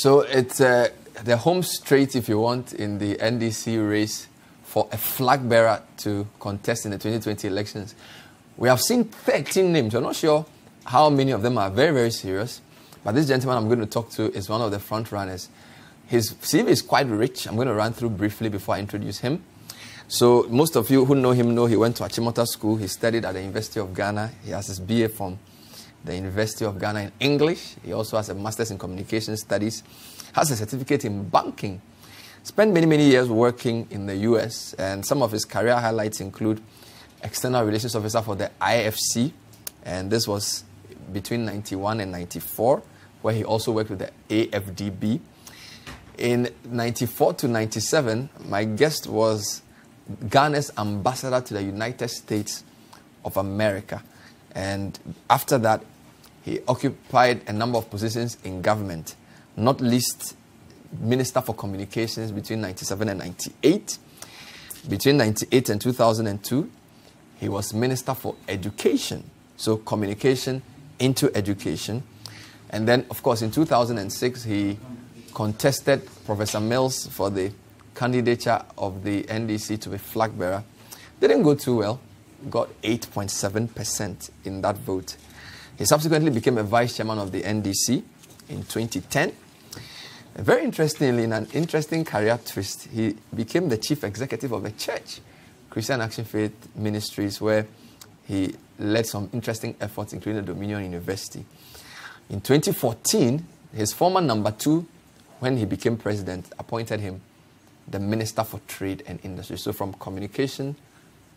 So it's the home straight, if you want, in the NDC race for a flag bearer to contest in the 2020 elections. We have seen 13 names. We're not sure how many of them are very, very serious. But this gentleman I'm going to talk to is one of the front runners. His CV is quite rich. I'm going to run through briefly before I introduce him. So most of you who know him know he went to Achimota School. He studied at the University of Ghana. He has his BA from the University of Ghana in English. He also has a Master's in Communication Studies. Has a certificate in banking. Spent many, many years working in the US. And some of his career highlights include External Relations Officer for the IFC. And this was between 91 and 94, where he also worked with the AFDB. In 94 to 97, my guest was Ghana's ambassador to the United States of America. And after that, he occupied a number of positions in government, not least Minister for Communications between 97 and 98. Between 98 and 2002, he was Minister for Education. So communication into education. And then, of course, in 2006, he contested Professor Mills for the candidature of the NDC to be flag bearer. Didn't go too well. Got 8.7% in that vote. He subsequently became a vice chairman of the NDC in 2010. Very interestingly, in an interesting career twist, he became the chief executive of the church, Christian Action Faith Ministries, where he led some interesting efforts, including the Dominion University. In 2014, his former number 2, when he became president, appointed him the Minister for Trade and Industry. So from communication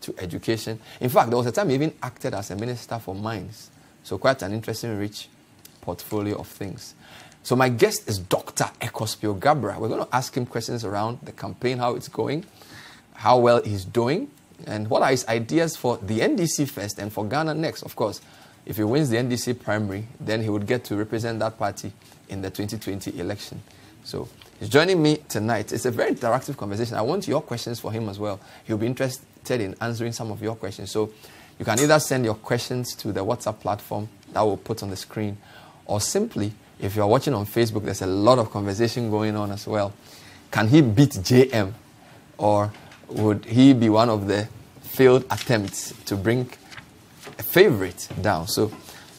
to education. In fact, there was a time he even acted as a Minister for Mines. So quite an interesting, rich portfolio of things. So my guest is Dr. Ekwow Spio Garbrah. We're going to ask him questions around the campaign, how it's going, how well he's doing, and what are his ideas for the NDC first and for Ghana next. Of course, if he wins the NDC primary, then he would get to represent that party in the 2020 election. So he's joining me tonight. It's a very interactive conversation. I want your questions for him as well. He'll be interested in answering some of your questions. So you can either send your questions to the WhatsApp platform that we'll put on the screen, or simply, if you're watching on Facebook, there's a lot of conversation going on as well. Can he beat JM? Or would he be one of the failed attempts to bring a favorite down? So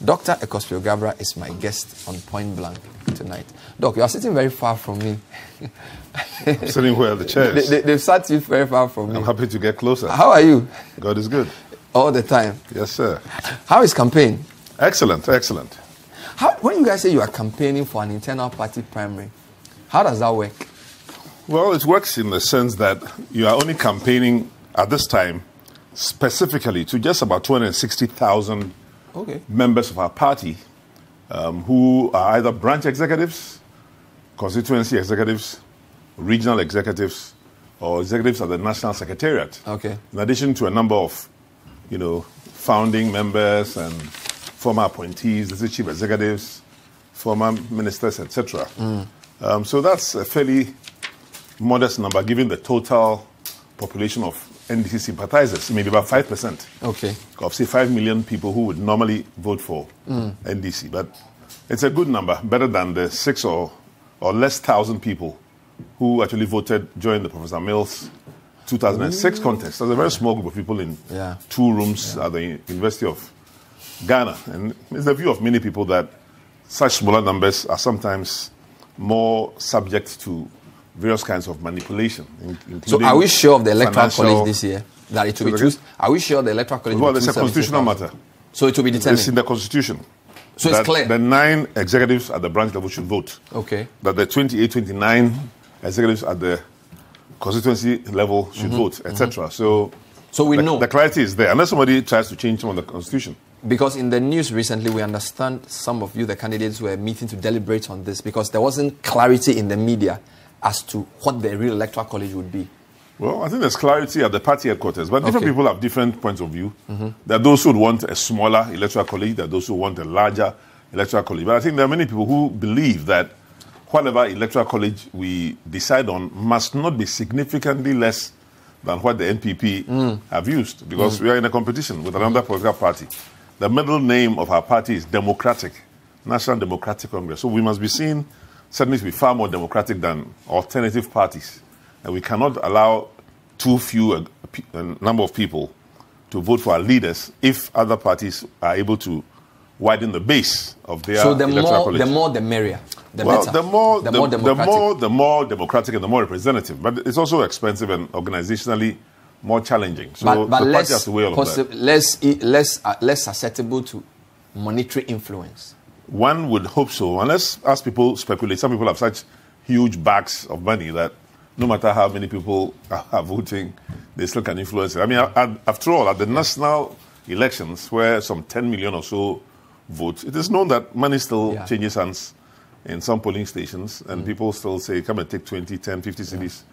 Dr. Ekwow Spio Garbrah is my guest on Point Blank tonight. Doc, you are sitting very far from me. I'm sitting where the chairs. They've sat you very far from me. I'm happy to get closer. How are you? God is good. All the time? Yes, sir. How is campaign? Excellent, excellent. When you guys say you are campaigning for an internal party primary, how does that work? Well, it works in the sense that you are only campaigning at this time specifically to just about 260,000 members of our party who are either branch executives, constituency executives, regional executives, or executives at the National Secretariat. Okay. In addition to a number of, founding members and former appointees, the chief executives, former ministers, etc. So that's a fairly modest number, given the total population of NDC sympathizers, maybe about 5%. Okay. Of, say, 5 million people who would normally vote for NDC. But it's a good number, better than the 6 or less thousand people who actually voted during the Professor Mills 2006 contest. There's a very small group of people in 2 rooms at the University of Ghana. And it's the view of many people that such smaller numbers are sometimes more subject to various kinds of manipulation. So are we sure of the Electoral College this year? That it will be chosen? Are we sure the Electoral College will be Well, it's a constitutional matter. So it will be determined? It's in the Constitution. So it's clear? The 9 executives at the branch level should vote. Okay. That the 28, 29 executives at the constituency level should vote, etc. So we know. The clarity is there, unless somebody tries to change some of the Constitution. Because in the news recently, we understand some of you, the candidates, were meeting to deliberate on this because there wasn't clarity in the media as to what the real Electoral College would be. Well, I think there's clarity at the party headquarters, but different people have different points of view. There are those who would want a smaller Electoral College, there are those who want a larger Electoral College. But I think there are many people who believe that whatever Electoral College we decide on must not be significantly less than what the NPP have used, because we are in a competition with another political party. The middle name of our party is Democratic, National Democratic Congress. So we must be seen certainly to be far more democratic than alternative parties. And we cannot allow too few a number of people to vote for our leaders if other parties are able to widen the base of their electoral college. The more the merrier. The more democratic and the more representative. But it's also expensive and organizationally more challenging. So but the party has to weigh all of that. less susceptible to monetary influence. One would hope so, unless, as people speculate, some people have such huge bags of money that no matter how many people are voting, they still can influence it. I mean, after all, at the national elections, where some 10 million or so vote, it is known that money still changes hands in some polling stations, and people still say, come and take 20, 10, 50 cities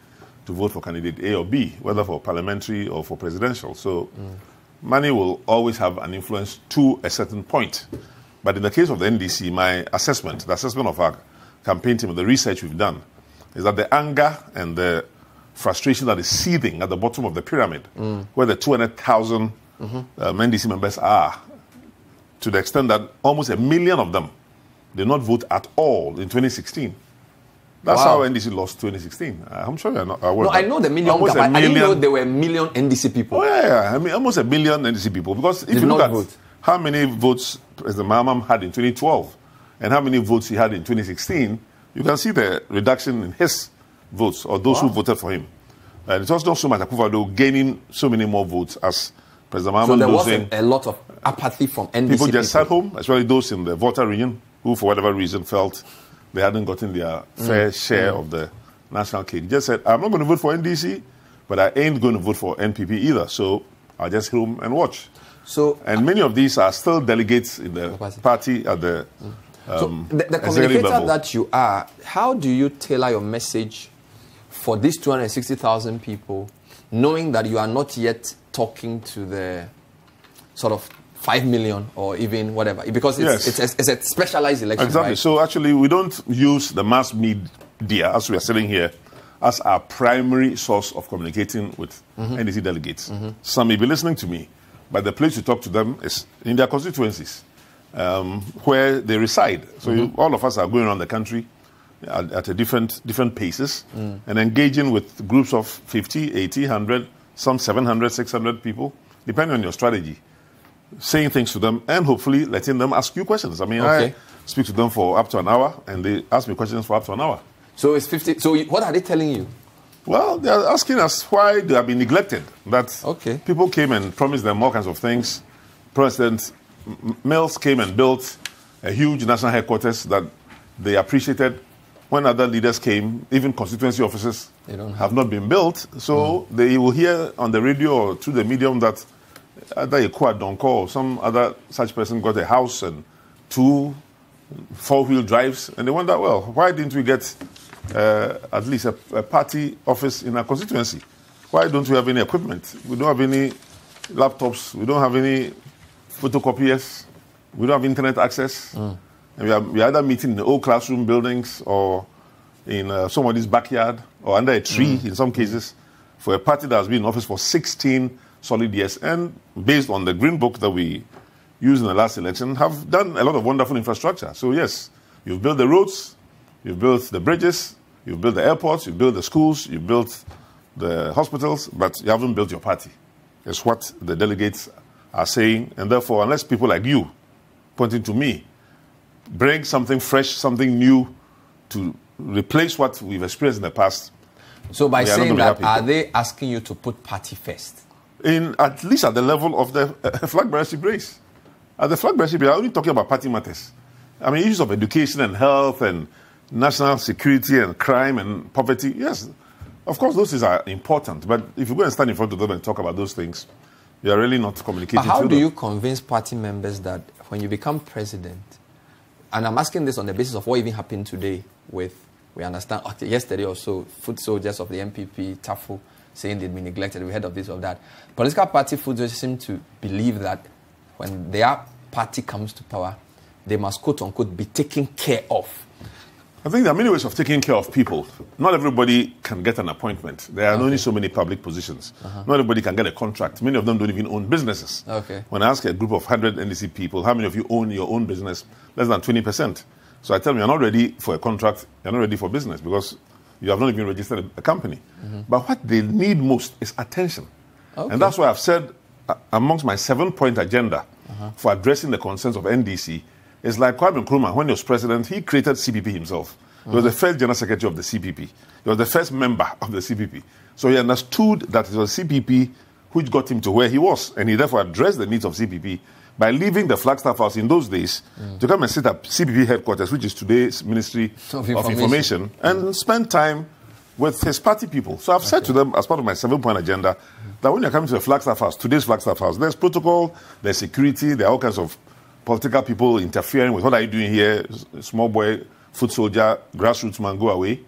to vote for candidate A or B, whether for parliamentary or for presidential. So money will always have an influence to a certain point. But in the case of the NDC, my assessment, the assessment of our campaign team, the research we've done, is that the anger and the frustration that is seething at the bottom of the pyramid, where the 200,000 NDC members are, to the extent that almost 1 million of them did not vote at all in 2016. That's how NDC lost 2016. I'm sure you're not aware. No, I know the million. I didn't know there were 1 million NDC people. Oh, yeah. I mean, almost 1 million NDC people. Because if you look at how many votes President Mahama had in 2012 and how many votes he had in 2016, you can see the reduction in his votes, or those who voted for him. And it was not so much Akufo-Addo gaining so many more votes as President Mahama losing. So there was a lot of apathy from NDC people. Just sat home, especially those in the Volta region, who for whatever reason felt they hadn't gotten their fair share of the national cake. He just said, I'm not going to vote for NDC, but I ain't going to vote for NPP either. So I'll just sit home and watch. And many of these are still delegates in the party at the the communicator that you are, how do you tailor your message for these 260,000 people, knowing that you are not yet talking to the sort of 5 million or even whatever? Because it's a specialized election. Exactly. Right? So actually, we don't use the mass media, as we are sitting here, as our primary source of communicating with NDC delegates. Some may be listening to me, but the place to talk to them is in their constituencies, where they reside. So all of us are going around the country at a different paces and engaging with groups of 50, 80, 100, some 700, 600 people, depending on your strategy, saying things to them and hopefully letting them ask you questions. I mean, I speak to them for up to an hour and they ask me questions for up to an hour. So it's 50. So what are they telling you? Well, they're asking us why they have been neglected. That people came and promised them all kinds of things. President Mills came and built a huge national headquarters that they appreciated. When other leaders came, even constituency offices have not been built. So they will hear on the radio or through the medium that either Ekwow or some other such person got a house and 2 4-wheel drives. And they wonder, well, why didn't we get at least a party office in our constituency? Why don't we have any equipment? We don't have any laptops. We don't have any photocopiers. We don't have internet access. And we are either meeting in the old classroom buildings or in somebody's backyard or under a tree in some cases, for a party that has been in office for 16 solid years and based on the Green Book that we used in the last election, have done a lot of wonderful infrastructure. So yes, you've built the roads, you've built the bridges, you've built the airports, you've built the schools, you've built the hospitals, but you haven't built your party. It's what the delegates are saying. And therefore, unless people like you, pointing to me, bring something fresh, something new to replace what we've experienced in the past. So by saying that, are they asking you to put party first? At least at the level of the flag bearership race. At the flag bearership, we are only talking about party matters. I mean, issues of education and health and national security and crime and poverty, yes, of course those things are important. But if you go and stand in front of them and talk about those things, you are really not communicating. But how do you convince party members that when you become president, and I'm asking this on the basis of what even happened today with, we understand, yesterday or so, foot soldiers of the MPP, TAFO, saying they'd been neglected. We heard of this or that. Political party foot soldiers seem to believe that when their party comes to power, they must, quote unquote, be taken care of. I think there are many ways of taking care of people. Not everybody can get an appointment. There are only so many public positions. Not everybody can get a contract. Many of them don't even own businesses. When I ask a group of 100 NDC people, how many of you own your own business? Less than 20%. So I tell them, you're not ready for a contract, you're not ready for business because you have not even registered a company. But what they need most is attention. Okay. And that's why I've said, amongst my 7-point agenda for addressing the concerns of NDC, is like Kwame Nkrumah, when he was president, he created CPP himself. He was the first general secretary of the CPP. He was the first member of the CPP. So he understood that it was CPP which got him to where he was. And he therefore addressed the needs of CPP by leaving the Flagstaff House in those days to come and sit at CPP headquarters, which is today's Ministry of Information, and spend time with his party people. So I've said to them, as part of my 7-point agenda, that when you're coming to the Flagstaff House, today's Flagstaff House, there's protocol, there's security, there are all kinds of political people interfering with what are you doing here, small boy, foot soldier, grassroots man, go away.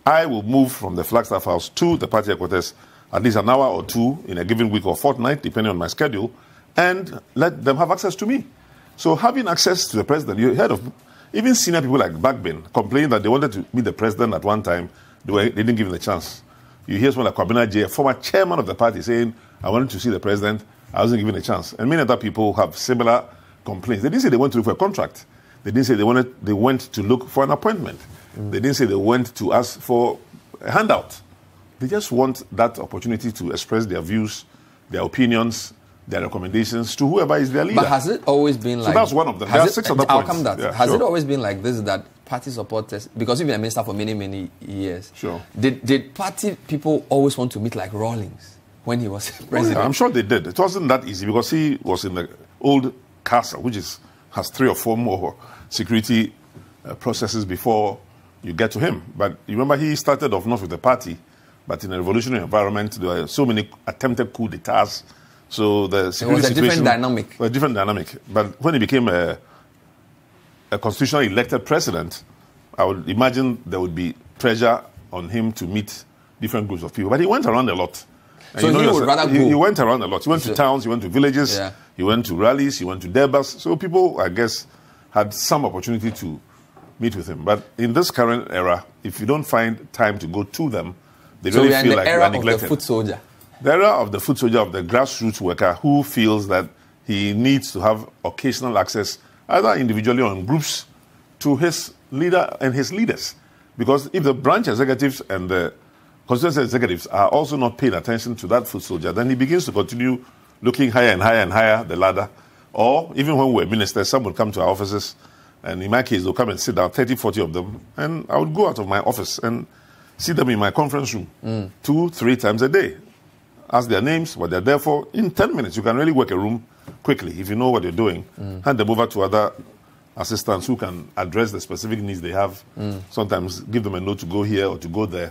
I will move from the Flagstaff House to the party headquarters at least an hour or two in a given week or fortnight, depending on my schedule, and let them have access to me. So having access to the president, you heard of even senior people like Bagbin complaining that they wanted to meet the president at one time, they didn't give him the chance. You hear someone like Kwabena J, a former chairman of the party, saying, I wanted to see the president, I wasn't given a chance. And many other people have similar complaints. They didn't say they went to look for a contract. They didn't say they went to look for an appointment. They didn't say they went to ask for a handout. They just want that opportunity to express their views, their opinions, their recommendations to whoever is their leader. But has it always been like... So that's one of them. There are 6 other points. Come that. Yeah, has it always been like this, that party supporters... Because you've been a minister for many, many years. Sure. Did party people always want to meet like Rawlings when he was president? Yeah, I'm sure they did. It wasn't that easy because he was in the old castle, which has 3 or 4 more security processes before you get to him. But you remember he started off not with the party, but in a revolutionary environment. There were so many attempted coup d'etats. So the security situation... It was a different dynamic. A different dynamic. But when he became a constitutionally elected president, I would imagine there would be pressure on him to meet different groups of people. But he went around a lot. And so he would rather go. He went around a lot. He went to towns, he went to villages, he went to rallies, he went to debates. So people, I guess, had some opportunity to meet with him. But in this current era, if you don't find time to go to them, they really feel like they're neglected. So we are in the era of the foot soldier. The era of the foot soldier, of the grassroots worker who feels that he needs to have occasional access, either individually or in groups, to his leader and his leaders. Because if the branch executives and the constituency executives are also not paying attention to that foot soldier, then he begins to continue looking higher and higher and higher the ladder. Or even when we were ministers, some would come to our offices, and in my case, they'll come and sit down, 30, 40 of them, and I would go out of my office and see them in my conference room 2, 3 times a day. Ask their names, what they're there for. In 10 minutes, you can really work a room quickly if you know what you're doing. Hand them over to other assistants who can address the specific needs they have. Sometimes give them a note to go here or to go there.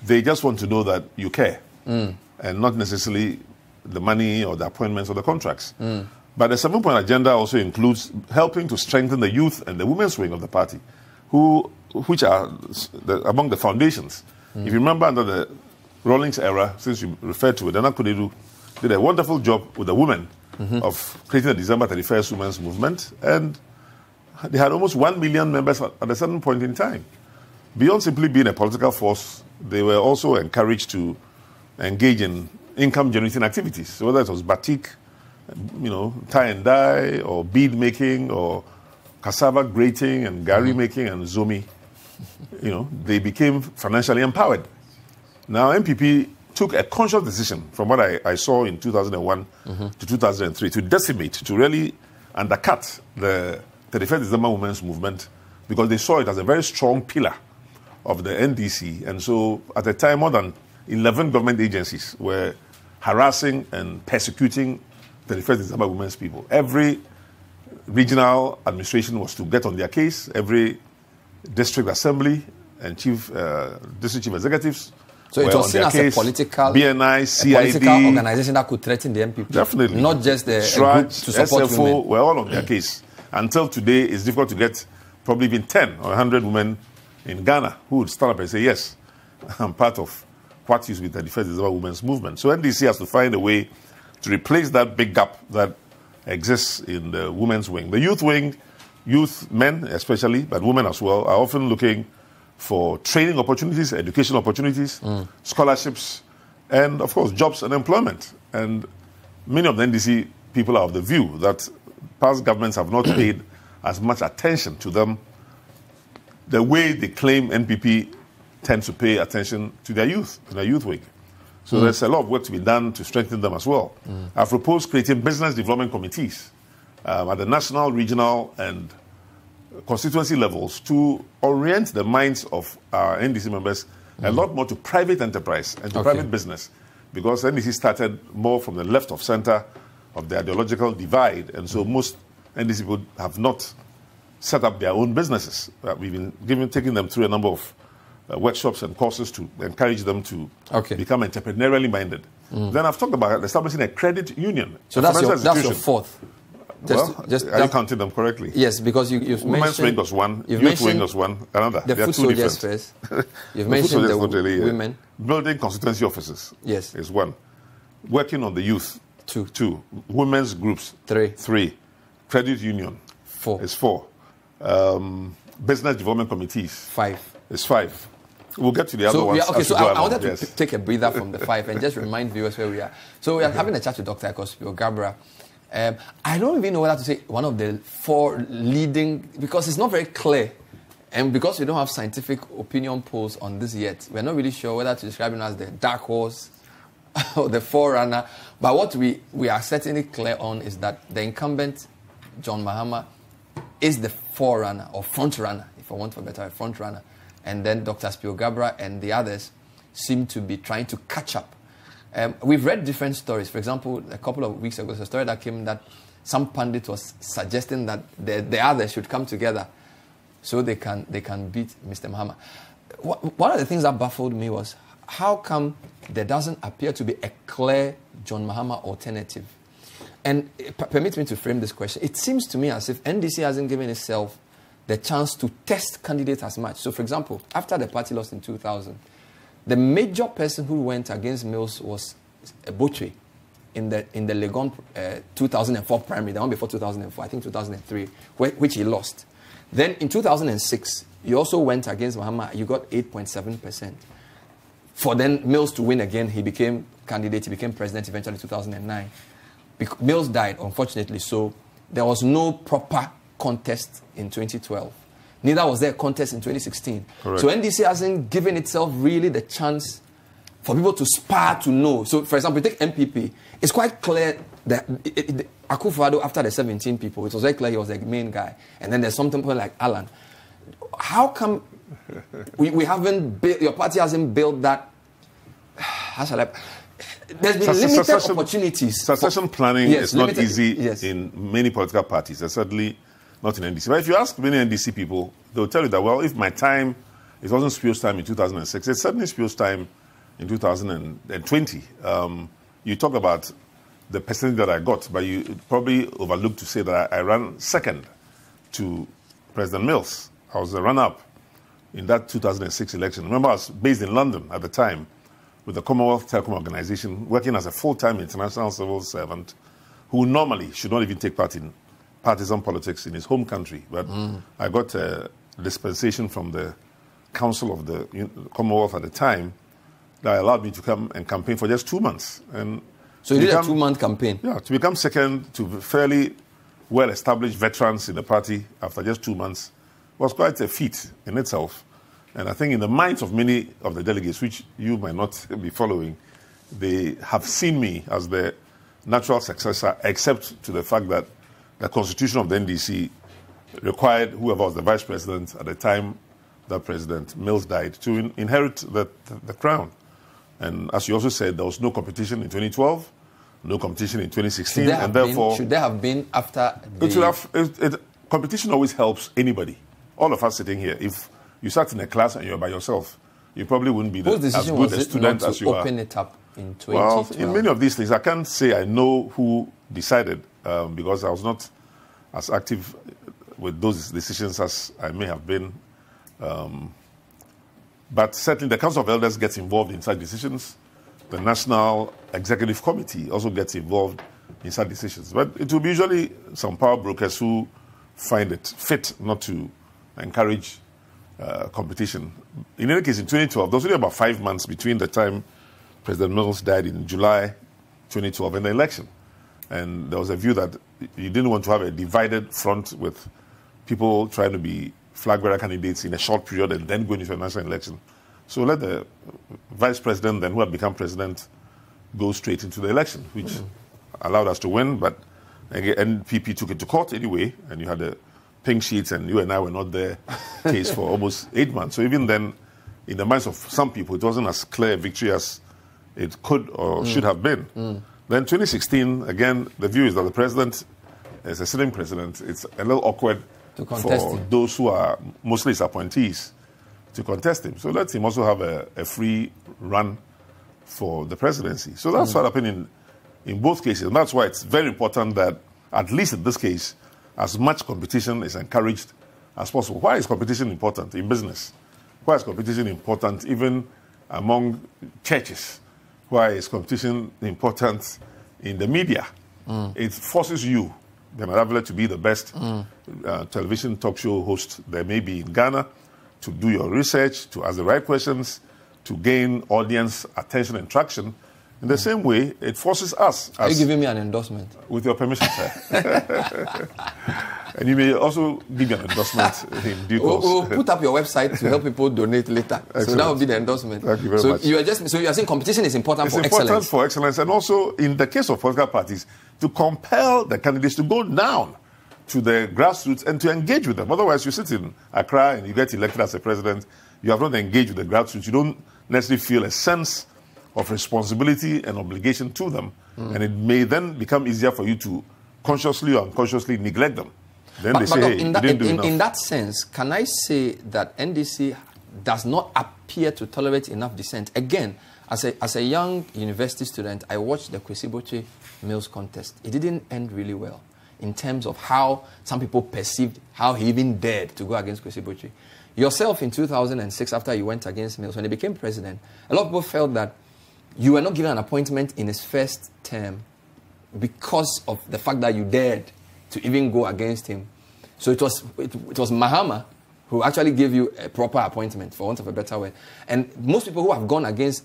They just want to know that you care, and not necessarily the money or the appointments or the contracts. But the 7-point agenda also includes helping to strengthen the youth and the women's wing of the party, which are among the foundations. If you remember, under the Rawlings era, since you referred to it, Nana Kudedu did a wonderful job with the women of creating the December 31st Women's Movement, and they had almost 1 million members at a certain point in time. Beyond simply being a political force, they were also encouraged to engage in income-generating activities. So whether it was batik, tie and dye, or bead making, or cassava grating, and gari making, and zomi, they became financially empowered. Now, MPP took a conscious decision, from what I saw in 2001 to 2003, to decimate, to really undercut the 31st December Women's Movement, because they saw it as a very strong pillar of the NDC. And so, at the time, more than 11 government agencies were harassing and persecuting 31st December Women's people. Every regional administration was to get on their case. Every district assembly and district chief executives. So it was seen as a political, BNI, CID, political organization that could threaten the MPP. Definitely. Not just the group to support SFO women. were all on their case. Until today, it's difficult to get probably even 10 or 100 women in Ghana who would stand up and say, yes, I'm part of what used to be the 31st December Women's Movement. So NDC has to find a way to replace that big gap that exists in the women's wing. The youth wing, youth men especially, but women as well, are often looking for training opportunities, education opportunities, scholarships, and, of course, jobs and employment. And many of the NDC people are of the view that past governments have not paid as much attention to them the way they claim NPP tends to pay attention to their youth, in their youth wing. So there's a lot of work to be done to strengthen them as well. I've proposed creating business development committees at the national, regional, and constituency levels to orient the minds of our NDC members a lot more to private enterprise and to private business, because NDC started more from the left of center of the ideological divide, and so most NDC people have not set up their own businesses. We've been taking them through a number of workshops and courses to encourage them to become entrepreneurially minded. Then I've talked about establishing a credit union. So that's your fourth. Are you counting them correctly? Yes, because you've mentioned... Women's wing was one, youth wing was one, another. The foot soldiers first. You've mentioned the women. Building constituency offices is one. Working on the youth, two. Women's groups, three. Credit union, is four. Business development committees, is five. We'll get to the other ones. I wanted to take a breather from the five and just remind viewers where we are. So we are having a chat with Dr. Ekwow Spio Garbrah. I don't even know whether to say one of the four leading, because it's not very clear. And because we don't have scientific opinion polls on this yet, we're not really sure whether to describe him as the dark horse or the forerunner. But what we are certainly clear on is that the incumbent, John Mahama, is the forerunner or front runner, if I want for better, a front runner. And then Dr. Spio Garbrah and the others seem to be trying to catch up. We've read different stories. For example, a couple of weeks ago, there's a story that came that some pundit was suggesting that the others should come together so they can beat Mr. Mahama. One of the things that baffled me was how come there doesn't appear to be a clear John Mahama alternative? And permit me to frame this question. It seems to me as if NDC hasn't given itself the chance to test candidates as much. So, for example, after the party lost in 2000, the major person who went against Mills was Botwe in the Legon 2004 primary, the one before 2004, I think 2003, which he lost. Then in 2006, you also went against Mahama. You got 8.7%. For then Mills to win again, he became candidate, he became president eventually in 2009. Mills died, unfortunately, so there was no proper contest in 2012. Neither was there a contest in 2016. Correct. So NDC hasn't given itself really the chance for people to spar to know. So, for example, take MPP. It's quite clear that Akufo-Addo, after the 17 people, it was very clear he was the main guy. And then there's something like Alan. How come we haven't built, your party hasn't built that? How shall I? There's been limited opportunities. Succession planning is not easy in many political parties. There's certainly not in NDC. But if you ask many NDC people, they'll tell you that, well, if my time, it wasn't Spio's time in 2006, it's certainly Spio's time in 2020. You talk about the percentage that I got, but you probably overlooked to say that I ran second to President Mills. I was the runner-up in that 2006 election. Remember, I was based in London at the time with the Commonwealth Telecom Organization, working as a full-time international civil servant who normally should not even take part in partisan politics in his home country. But I got a dispensation from the Council of the Commonwealth at the time that allowed me to come and campaign for just 2 months. And so you did a 2-month campaign? Yeah, to become second to fairly well-established veterans in the party after just 2 months was quite a feat in itself. And I think in the minds of many of the delegates, which you might not be following, they have seen me as the natural successor, except to the fact that the constitution of the NDC required whoever was the vice president at the time that President Mills died to inherit the crown. And as you also said, there was no competition in 2012, no competition in 2016, and therefore... Should there have been after the... Competition always helps anybody. All of us sitting here, if you sat in a class and you're by yourself, you probably wouldn't be as good a student as you are. Open it up in 2012? Well, in many of these things, I can't say I know who decided because I was not as active with those decisions as I may have been. But certainly the Council of Elders gets involved in such decisions. The National Executive Committee also gets involved in such decisions. But it will be usually some power brokers who find it fit not to encourage competition. In any case, in 2012, there was only about 5 months between the time President Mills died in July 2012 and the election. And there was a view that you didn't want to have a divided front with people trying to be flag bearer candidates in a short period and then go into a national election. So let the vice president, then who had become president, go straight into the election, which allowed us to win. But again, NPP took it to court anyway, and you had the pink sheets, and you and I were not there case for almost 8 months. So even then, in the minds of some people, it wasn't as clear a victory as it could or should have been. Then 2016, again, the view is that the president is a sitting president. It's a little awkward for those who are mostly his appointees to contest him. So let him also have a free run for the presidency. So that's what happened in both cases. And that's why it's very important that, at least in this case, as much competition is encouraged as possible. Why is competition important in business? Why is competition important even among churches? Why is competition important in the media? It forces you, the Madavile, to be the best television talk show host there may be in Ghana, to do your research, to ask the right questions, to gain audience attention and traction. In the same way, it forces us. Are you giving me an endorsement? With your permission, sir. And you may also give me an endorsement in due course. We'll put up your website to help people donate later. Excellent. So that will be the endorsement. Thank you very much. You are saying competition is important for excellence. It's important for excellence, and also in the case of political parties, to compel the candidates to go down to the grassroots and to engage with them. Otherwise, you sit in Accra and you get elected as a president, you have not engaged with the grassroots, you don't necessarily feel a sense of responsibility and obligation to them, and it may then become easier for you to consciously or unconsciously neglect them. Then they say, hey, you didn't do enough. In that sense, can I say that NDC does not appear to tolerate enough dissent? Again, as a young university student, I watched the Kwesi Botwe Mills contest. It didn't end really well in terms of how some people perceived how he even dared to go against Kwesi Botwe. Yourself in 2006, after you went against Mills, when he became president, a lot of people felt that you were not given an appointment in his first term because of the fact that you dared to even go against him. So it was Mahama who actually gave you a proper appointment, for want of a better word. And most people who have gone against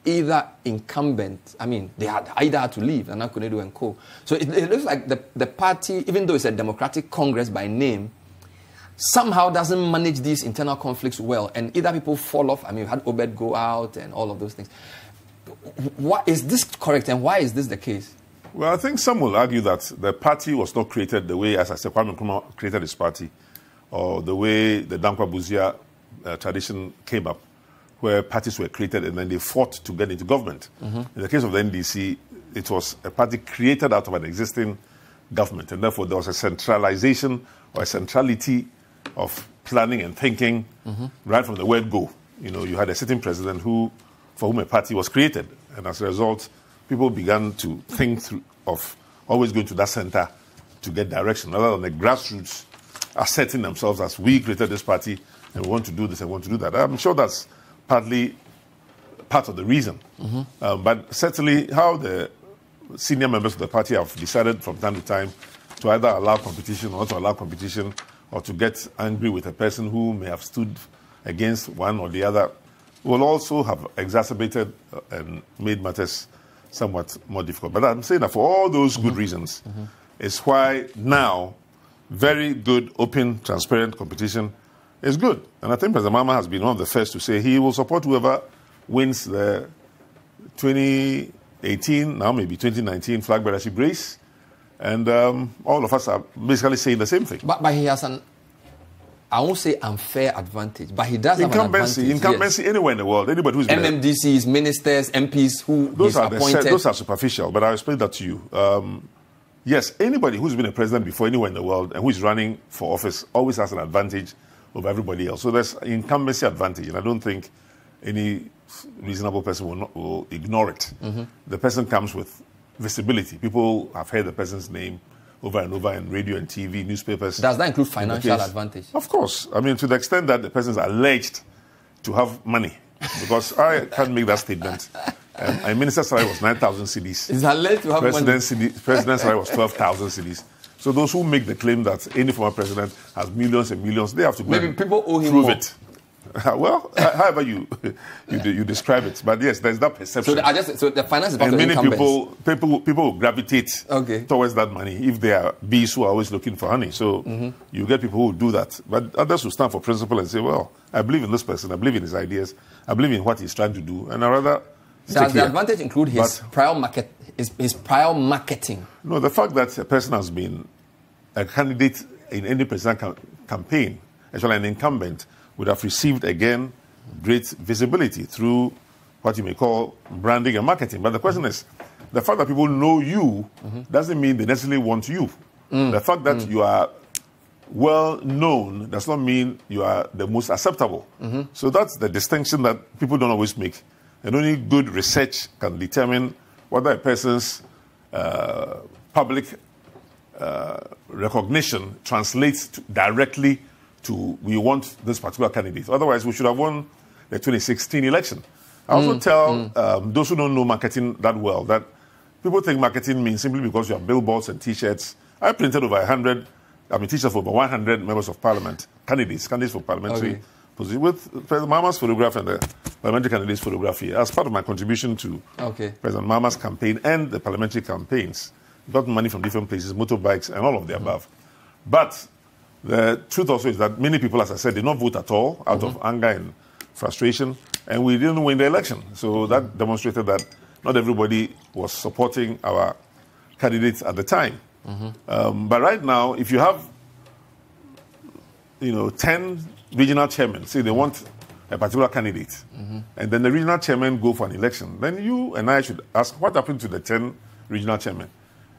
either incumbent, I mean, they had either had to leave, Nana Konadu and co. So it looks like the party, even though it's a Democratic Congress by name, somehow doesn't manage these internal conflicts well. And either people fall off, I mean, you had Obed go out and all of those things. What, is this correct, and why is this the case? Well, I think some will argue that the party was not created the way, as I said, Kwame Nkrumah created his party, or the way the Dankwa Buzia tradition came up, where parties were created and then they fought to get into government. In the case of the NDC, it was a party created out of an existing government, and therefore there was a centralization or a centrality of planning and thinking right from the word go. You know, you had a sitting president for whom a party was created, and as a result, people began to think through of always going to that center to get direction, rather than the grassroots asserting themselves as we created this party and we want to do this and want to do that. I'm sure that's partly part of the reason. But certainly how the senior members of the party have decided from time to time to either allow competition or not to allow competition, or to get angry with a person who may have stood against one or the other, will also have exacerbated and made matters somewhat more difficult. But I'm saying that for all those good reasons, is why now very good, open, transparent competition is good. And I think President Mahama has been one of the first to say he will support whoever wins the 2018, now maybe 2019 flag bearership race. And all of us are basically saying the same thing. But he has an, I won't say unfair advantage, but he does have an advantage. Incumbency anywhere in the world. Anybody who's been MMDCs, ministers, MPs who those are appointed. Those are superficial, but I'll explain that to you. Yes, anybody who's been a president before anywhere in the world and who is running for office always has an advantage over everybody else. So there's incumbency advantage, and I don't think any reasonable person will ignore it. The person comes with visibility. People have heard the person's name over and over in radio and TV, newspapers. Does that include financial advantage? Of course. I mean, to the extent that the person is alleged to have money, because I can't make that statement. A minister's salary was 9,000 cedis. Is alleged to have money? President's salary was 12,000 cedis. So those who make the claim that any former president has millions and millions, they have to go maybe people owe him prove more. it. Well, however you describe it, but yes, there's that perception. So the finance is part and of many people will gravitate towards that money if they are bees who are always looking for honey. So you get people who will do that, but others will stand for principle and say, "Well, I believe in this person. I believe in his ideas. I believe in what he's trying to do, and I rather." Does the advantage include his prior marketing? No, the fact that a person has been a candidate in any presidential campaign, actually an incumbent, would have received, again, great visibility through what you may call branding and marketing. But the question is, the fact that people know you doesn't mean they necessarily want you. The fact that you are well known does not mean you are the most acceptable. So that's the distinction that people don't always make. And only good research can determine whether a person's public recognition translates directly to we want this particular candidate. Otherwise, we should have won the 2016 election. I also tell those who don't know marketing that well that people think marketing means simply because you have billboards and T-shirts. I printed over 100, T-shirts for over 100 members of parliament, candidates for parliamentary position, with President Mahama's photograph and the parliamentary candidate's photograph here as part of my contribution to President Mahama's campaign and the parliamentary campaigns. Got money from different places, motorbikes and all of the above. But the truth also is that many people, as I said, did not vote at all out of anger and frustration, and we didn't win the election. So that demonstrated that not everybody was supporting our candidates at the time. But right now, if you have 10 regional chairmen say they want a particular candidate, and then the regional chairmen go for an election, then you and I should ask what happened to the 10 regional chairmen.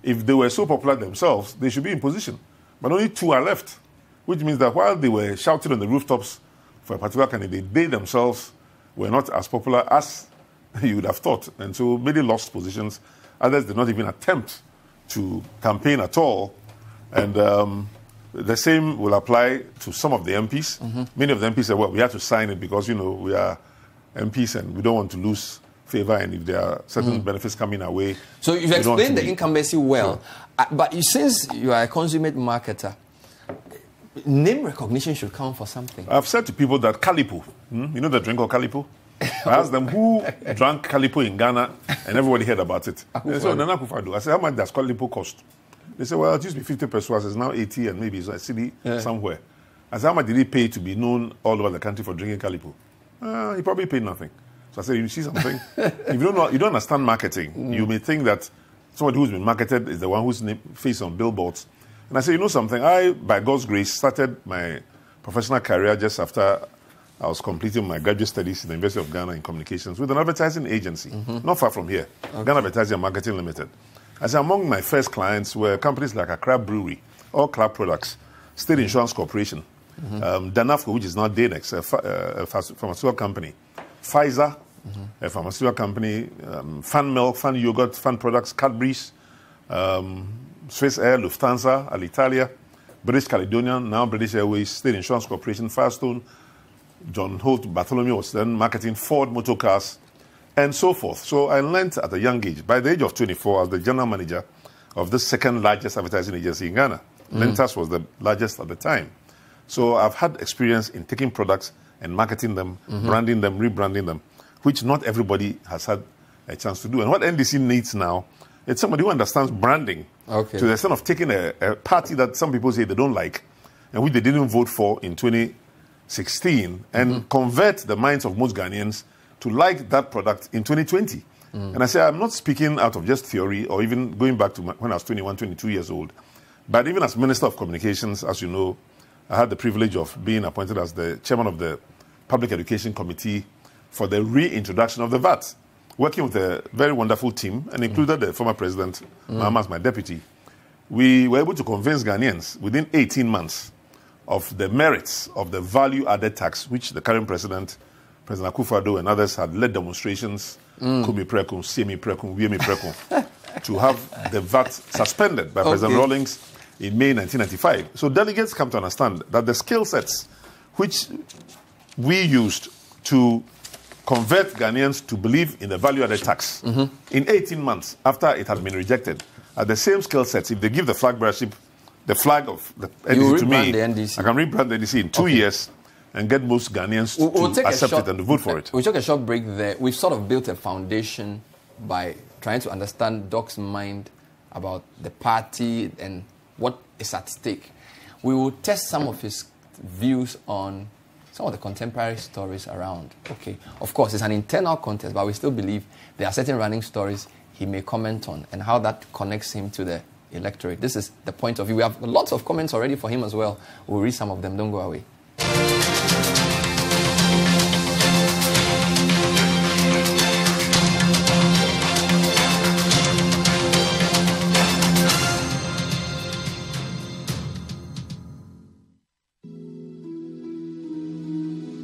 If they were so popular themselves, they should be in position. But only 2 are left, which means that while they were shouting on the rooftops for a particular candidate, they themselves were not as popular as you would have thought. And so many lost positions. Others did not even attempt to campaign at all. And the same will apply to some of the MPs. Many of the MPs said, well, we have to sign it because, we are MPs and we don't want to lose favor, and if there are certain benefits coming our way. So you've explained the incumbency well, but since you are a consummate marketer, name recognition should count for something. I've said to people that Calipo, you know the drink called Calipo? I asked them who drank Calipo in Ghana, and everybody heard about it. They said, Nana Akufo-Addo. I said, how much does Calipo cost? They said, well, it used to be 50 pesos, it's now 80, and maybe it's a city somewhere. I said, how much did he pay to be known all over the country for drinking Calipo? He probably paid nothing. So I said, you see something? If you don't understand marketing, you may think that somebody who's been marketed is the one who's face on billboards. And I said, you know something? I, by God's grace, started my professional career just after I was completing my graduate studies in the University of Ghana in communications with an advertising agency, not far from here, Ghana Advertising and Marketing Limited. I said, among my first clients were companies like Accra Brewery, all club products, State Insurance Corporation, Danafco, which is now Danex, a pharmaceutical company, Pfizer, a pharmaceutical company, Fan Milk, Fan Yogurt, Fan Products, Cadbury's, Swiss Air, Lufthansa, Alitalia, British Caledonian, now British Airways, State Insurance Corporation, Firestone, John Holt Bartholomew was then marketing Ford Motor Cars, and so forth. So I learned at a young age. By the age of 24, I was the general manager of the second largest advertising agency in Ghana. Lentas was the largest at the time. So I've had experience in taking products and marketing them, branding them, rebranding them, which not everybody has had a chance to do. And what NDC needs now, it's somebody who understands branding to the extent of taking a party that some people say they don't like and which they didn't vote for in 2016 and convert the minds of most Ghanaians to like that product in 2020. And I say, I'm not speaking out of just theory or even going back to when I was 21, 22 years old. But even as Minister of Communications, as you know, I had the privilege of being appointed as the chairman of the Public Education Committee for the reintroduction of the VAT, working with a very wonderful team and included the former president, Mahama, as my deputy. We were able to convince Ghanaians within 18 months of the merits of the value-added tax, which the current president, President Akufo-Addo, and others had led demonstrations, Kumi Prekum, Semi Prekum, Wiemi Prekum, to have the VAT suspended by President Rawlings in May 1995. So delegates come to understand that the skill sets which we used to convert Ghanaians to believe in the value-added tax in 18 months after it had been rejected are the same skill sets. If they give the flag bearership, the flag of the NDC to me, I can rebrand the NDC in 2 years and get most Ghanaians to accept it and to vote for it. We'll take a short break there. We've sort of built a foundation by trying to understand Doc's mind about the party and what is at stake. We will test some of his views on some of the contemporary stories around. Okay, of course, it's an internal contest, but we still believe there are certain running stories he may comment on and how that connects him to the electorate. This is the point of view. We have lots of comments already for him as well. We'll read some of them. Don't go away.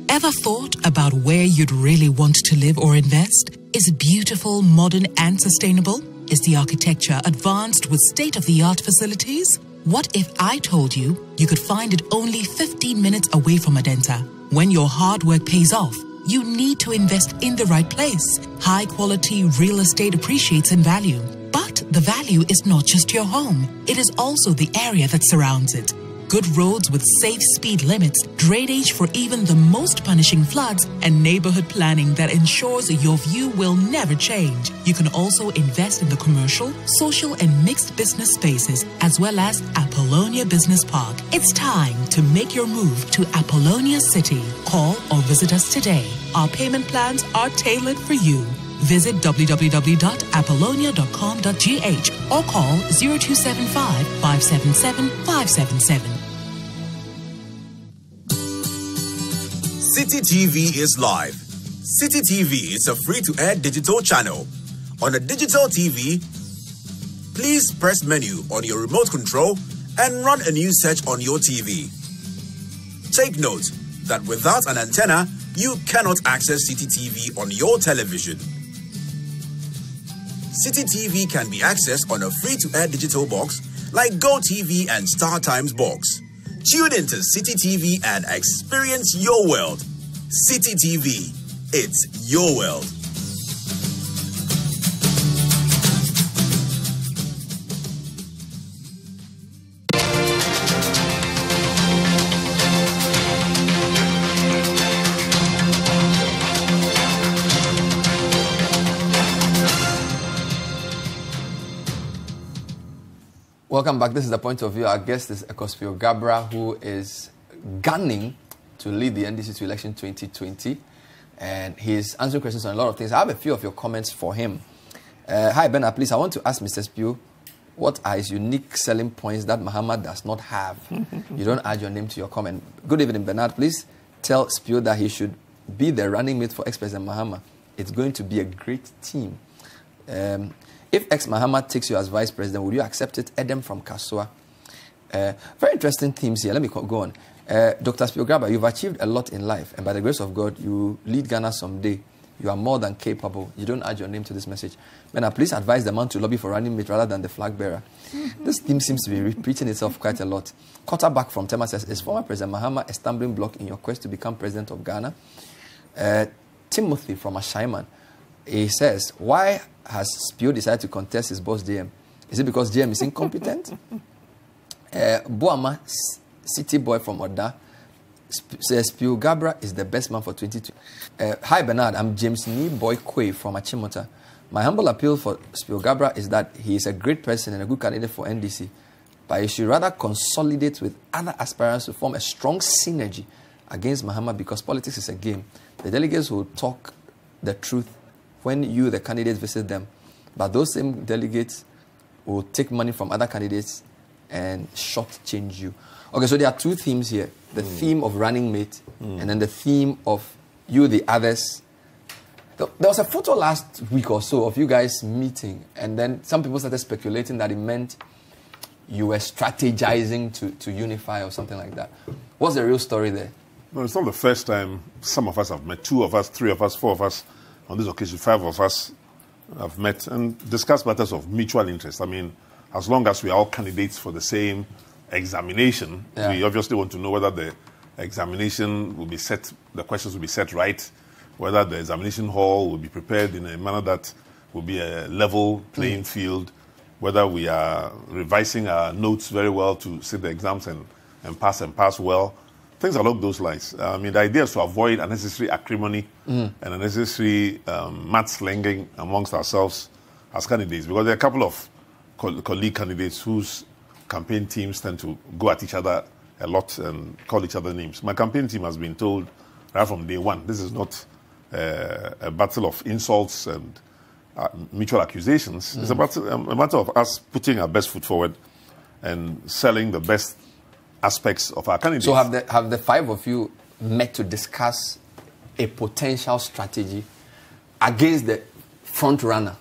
Ever thought about where you'd really want to live or invest? Is it beautiful, modern, and sustainable? Is the architecture advanced with state-of-the-art facilities? What if I told you you could find it only 15 minutes away from Adenta? When your hard work pays off, you need to invest in the right place. High-quality real estate appreciates in value. But the value is not just your home. It is also the area that surrounds it. Good roads with safe speed limits, drainage for even the most punishing floods, and neighborhood planning that ensures your view will never change. You can also invest in the commercial, social, and mixed business spaces, as well as Apollonia Business Park. It's time to make your move to Apollonia City. Call or visit us today. Our payment plans are tailored for you. Visit www.apollonia.com.gh or call 0275 577 577. Citi TV is live. Citi TV is a free-to-air digital channel. On a digital TV, please press menu on your remote control and run a news search on your TV. Take note that without an antenna, you cannot access Citi TV on your television. Citi TV can be accessed on a free-to-air digital box like GoTV and StarTimes box. Tune into Citi TV and experience your world. Citi TV, it's your world. Welcome back. This is The Point of View. Our guest is Ekwow Spio Garbrah, who is gunning to lead the NDC to election 2020. And he's answering questions on a lot of things. I have a few of your comments for him. Hi, Bernard, please. I want to ask Mr. Spio, what are his unique selling points that Mahama does not have? You don't add your name to your comment. Good evening, Bernard. Please tell Spio that he should be the running mate for ex-President Mahama. It's going to be a great team. If ex-Mahama takes you as vice president, will you accept it? Edem from Kasua. Very interesting themes here. Let me go on. Dr. Spio Garbrah, you've achieved a lot in life, and by the grace of God, you lead Ghana someday. You are more than capable. You don't add your name to this message. Mena, please advise the man to lobby for running mate rather than the flag bearer. This theme seems to be repeating itself quite a lot. Quarterback from Tema says, is former President Mahama a stumbling block in your quest to become president of Ghana? Timothy from Ashaiman, he says, why has Spio decided to contest his boss JM? Is it because JM is incompetent? Boama, city boy from Oda, says Spio Garbrah is the best man for 2020. Hi Bernard, I'm James Nee Boy Kwe from Achimota. My humble appeal for Spio Garbrah is that he is a great person and a good candidate for NDC, but he should rather consolidate with other aspirants to form a strong synergy against Mahama, because politics is a game. The delegates will talk the truth when you, the candidates, visit them. But those same delegates will take money from other candidates and shortchange you. Okay, so there are two themes here. The theme of running mate and then the theme of you, the others. There was a photo last week or so of you guys meeting, and then some people started speculating that it meant you were strategizing to unify or something like that. What's the real story there? No, it's not the first time some of us have met. 2 of us, 3 of us, 4 of us. On this occasion, 5 of us have met and discussed matters of mutual interest. I mean, as long as we are all candidates for the same examination, we obviously want to know whether the examination will be set, the questions will be set right, whether the examination hall will be prepared in a manner that will be a level playing field, whether we are revising our notes very well to sit the exams and pass well. things along those lines. I mean, the idea is to avoid unnecessary acrimony and unnecessary mudslinging amongst ourselves as candidates, because there are a couple of colleague candidates whose campaign teams tend to go at each other a lot and call each other names. My campaign team has been told right from day one, this is not a battle of insults and mutual accusations. It's a matter of us putting our best foot forward and selling the best aspects of our candidates. So have the five of you met to discuss a potential strategy against the front runner?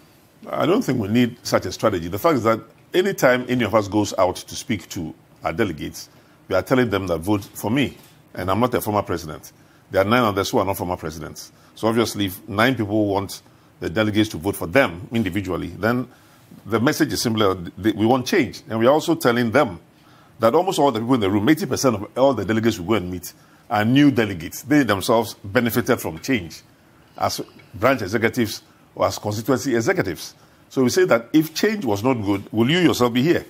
I don't think we need such a strategy. The fact is that anytime any of us goes out to speak to our delegates, we are telling them that vote for me, and I'm not a former president. There are 9 others who are not former presidents. So obviously, if 9 people want the delegates to vote for them individually, then the message is similar. We want change. And we are also telling them that almost all the people in the room, 80% of all the delegates we go and meet, are new delegates. They themselves benefited from change as branch executives or as constituency executives. So we say that if change was not good, will you yourself be here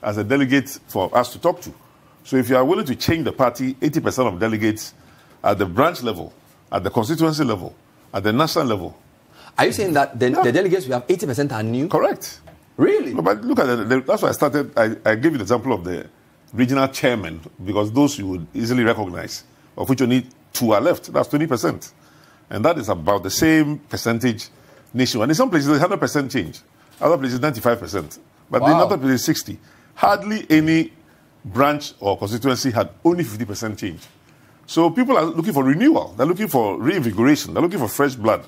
as a delegate for us to talk to? So if you are willing to change the party, 80% of delegates at the branch level, at the constituency level, at the national level. Are you saying that the delegates we have 80% are new? Correct. Really? No, but look at it. That's why I started. I gave you the example of the regional chairman, because those you would easily recognize, of which only 2 are left. That's 20%. And that is about the same percentage nationwide. In some places, 100% change. Other places, 95%. But in other places, 60. Hardly any branch or constituency had only 50% change. So people are looking for renewal. They're looking for reinvigoration. They're looking for fresh blood.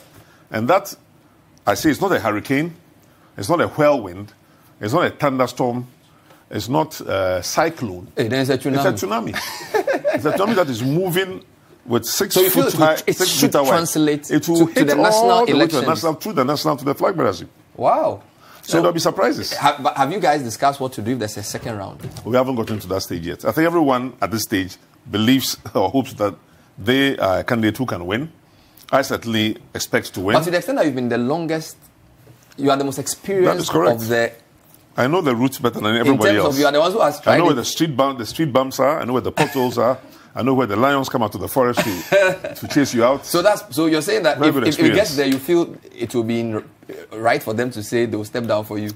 And that, I say, it's not a hurricane. It's not a whirlwind. It's not a thunderstorm. It's not a cyclone. Hey, then it's a tsunami. It's a tsunami. It's a tsunami that is moving with 6 so foot high, it 6 should meter wide. Translate It will hit to the national elections. Through the national to the flag bearership. Wow. So there'll be surprises. But have you guys discussed what to do if there's a second round? We haven't gotten to that stage yet. I think everyone at this stage believes or hopes that they are a candidate who can win. I certainly expect to win. But to the extent that you've been the longest, you are the most experienced that is correct. of the... I know the routes better than everybody else. In terms of you are the ones who has tried I know where the street bumps are. I know where the potholes are. I know where the lions come out of the forest to chase you out. So you're saying that if it gets there, you feel it will be right for them to say they will step down for you?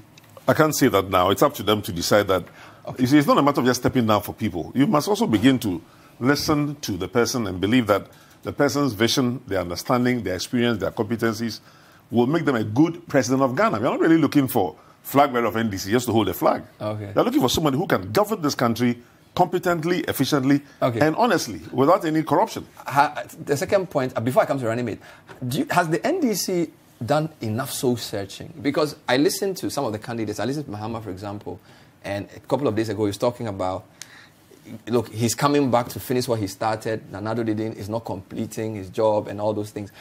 I can't say that now. It's up to them to decide that. Okay. You see, it's not a matter of just stepping down for people. You must also begin to listen to the person and believe that the person's vision, their understanding, their experience, their competencies will make them a good president of Ghana. We're not really looking for flag bearer of NDC just to hold a flag. Okay. They're looking for somebody who can govern this country competently, efficiently, and honestly, without any corruption. The second point, before I come to running mate, has the NDC done enough soul searching? Because I listened to some of the candidates. I listened to Mahama, for example, and a couple of days ago he was talking about, look, he's coming back to finish what he started. Nanado Didin is not completing his job and all those things.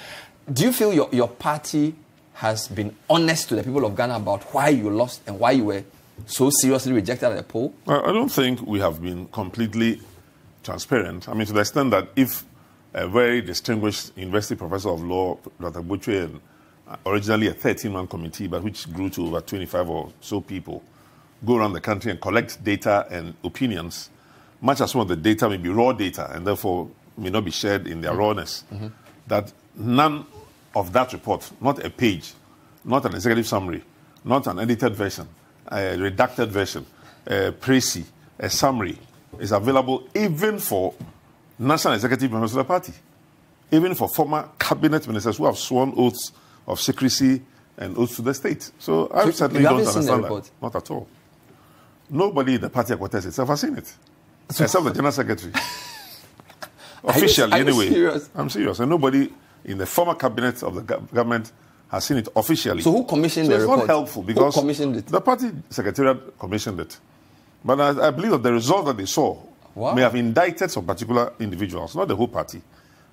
Do you feel your party has been honest to the people of Ghana about why you lost and why you were so seriously rejected at the poll? I don't think we have been completely transparent. I mean, to the extent that if a very distinguished university professor of law, Dr. Butchwe, and originally a 13-man committee, but which grew to over 25 or so people, go around the country and collect data and opinions, much as some of the data may be raw data and therefore may not be shared in their rawness, that none of that report, not a page, not an executive summary, not an edited version, a redacted version, a précis, a summary, is available even for national executive members of the party, even for former cabinet ministers who have sworn oaths of secrecy and oaths to the state. So I certainly don't understand that. Not at all. Nobody in the party headquarters itself has seen it, except the general secretary. Officially, anyway. Serious? I'm serious. And nobody in the former cabinet of the government has seen it officially. So who commissioned the report? It's not helpful because who commissioned it? The party secretariat commissioned it. But I believe that the result that they saw may have indicted some particular individuals, not the whole party.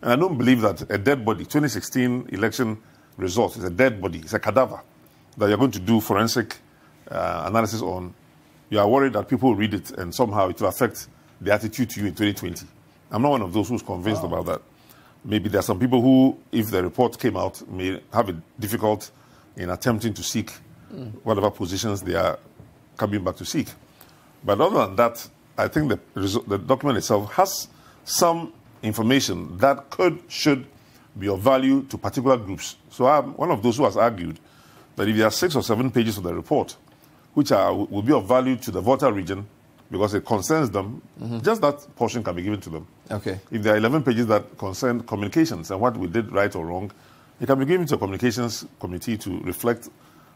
And I don't believe that a dead body, 2016 election result is a dead body, it's a cadaver that you're going to do forensic analysis on. You are worried that people will read it and somehow it will affect the attitude to you in 2020. I'm not one of those who's convinced about that. Maybe there are some people who, if the report came out, may have it difficult in attempting to seek whatever positions they are coming back to seek. But other than that, I think the document itself has some information that should be of value to particular groups. So I'm one of those who has argued that if there are 6 or 7 pages of the report which will be of value to the Volta region because it concerns them, just that portion can be given to them. Okay. If there are 11 pages that concern communications and what we did right or wrong, it can be given to a communications committee to reflect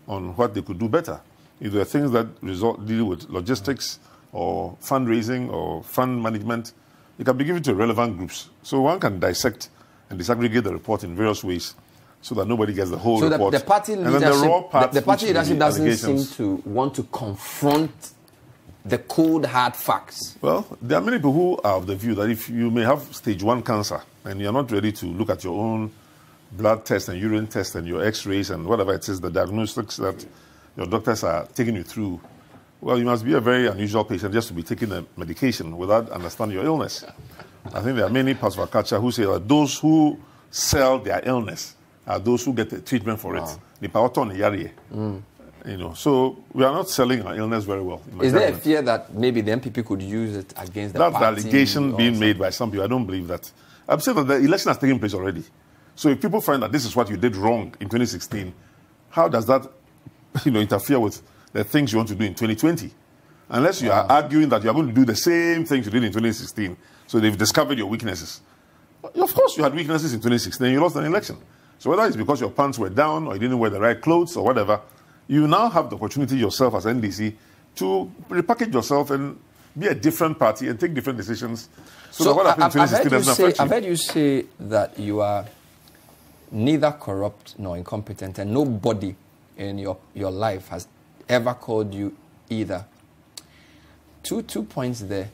on what they could do better. If there are things that deal with logistics or fundraising or fund management, it can be given to relevant groups. So one can dissect and disaggregate the report in various ways so that nobody gets the whole report. So the party leadership doesn't seem to want to confront the cold, hard facts. Well, there are many people who are of the view that if you may have stage 1 cancer and you're not ready to look at your own blood test and urine test and your x-rays and whatever it is, the diagnostics that your doctors are taking you through, well, you must be a very unusual patient just to be taking a medication without understanding your illness. I think there are many parts of our culture who say that those who sell their illness are those who get the treatment for it. You know, so we are not selling our illness very well. Is there a fear that maybe the MPP could use it against the party? That's the allegation being made by some people. I don't believe that. I'm saying that the election has taken place already. So if people find that this is what you did wrong in 2016, how does that, interfere with the things you want to do in 2020? Unless you are arguing that you are going to do the same things you did in 2016, so they've discovered your weaknesses. Of course you had weaknesses in 2016 and you lost an election. So whether it's because your pants were down or you didn't wear the right clothes or whatever, you now have the opportunity yourself as NDC to repackage yourself and be a different party and take different decisions. So what happened in 2016 doesn't affect you. I've heard you say that you are neither corrupt nor incompetent, and nobody in your life has ever called you either. Two points there.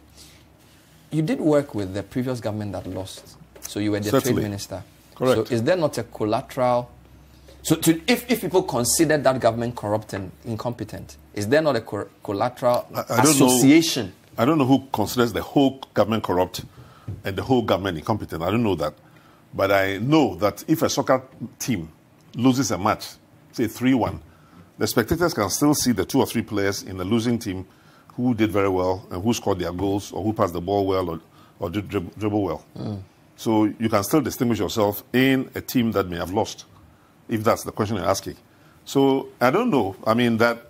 You did work with the previous government that lost, so you were the trade minister. Correct. So is there not a collateral? So if people consider that government corrupt and incompetent, is there not a collateral association? I don't know who considers the whole government corrupt and the whole government incompetent. I don't know that. But I know that if a soccer team loses a match, say 3-1, the spectators can still see the 2 or 3 players in the losing team who did very well and who scored their goals or who passed the ball well or did dribble well. So you can still distinguish yourself in a team that may have lost, if that's the question you're asking. So I don't know. I mean, that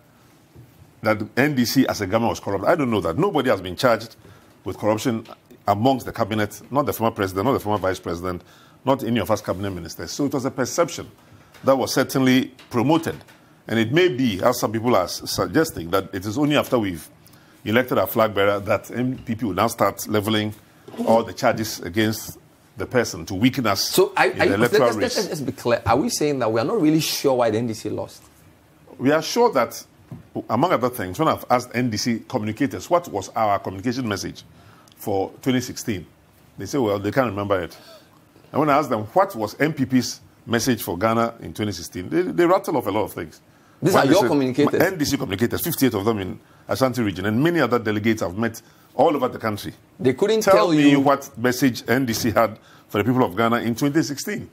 NDC as a government was corrupt. I don't know that. Nobody has been charged with corruption amongst the cabinet, not the former president, not the former vice president, not any of us cabinet ministers. So it was a perception that was certainly promoted. And it may be, as some people are suggesting, that it is only after we've elected our flag bearer that MPP will now start leveling all the charges against the person to weaken us so in the electoral race. Let's be clear. Are we saying that we are not really sure why the NDC lost? We are sure that, among other things, when I've asked NDC communicators what was our communication message for 2016, they say, well, they can't remember it. And when I asked them what was MPP's message for Ghana in 2016, they rattle off a lot of things. These are your communicators? NDC communicators, 58 of them in Ashanti region, and many other delegates I've met all over the country. They couldn't tell me what message NDC had for the people of Ghana in 2016.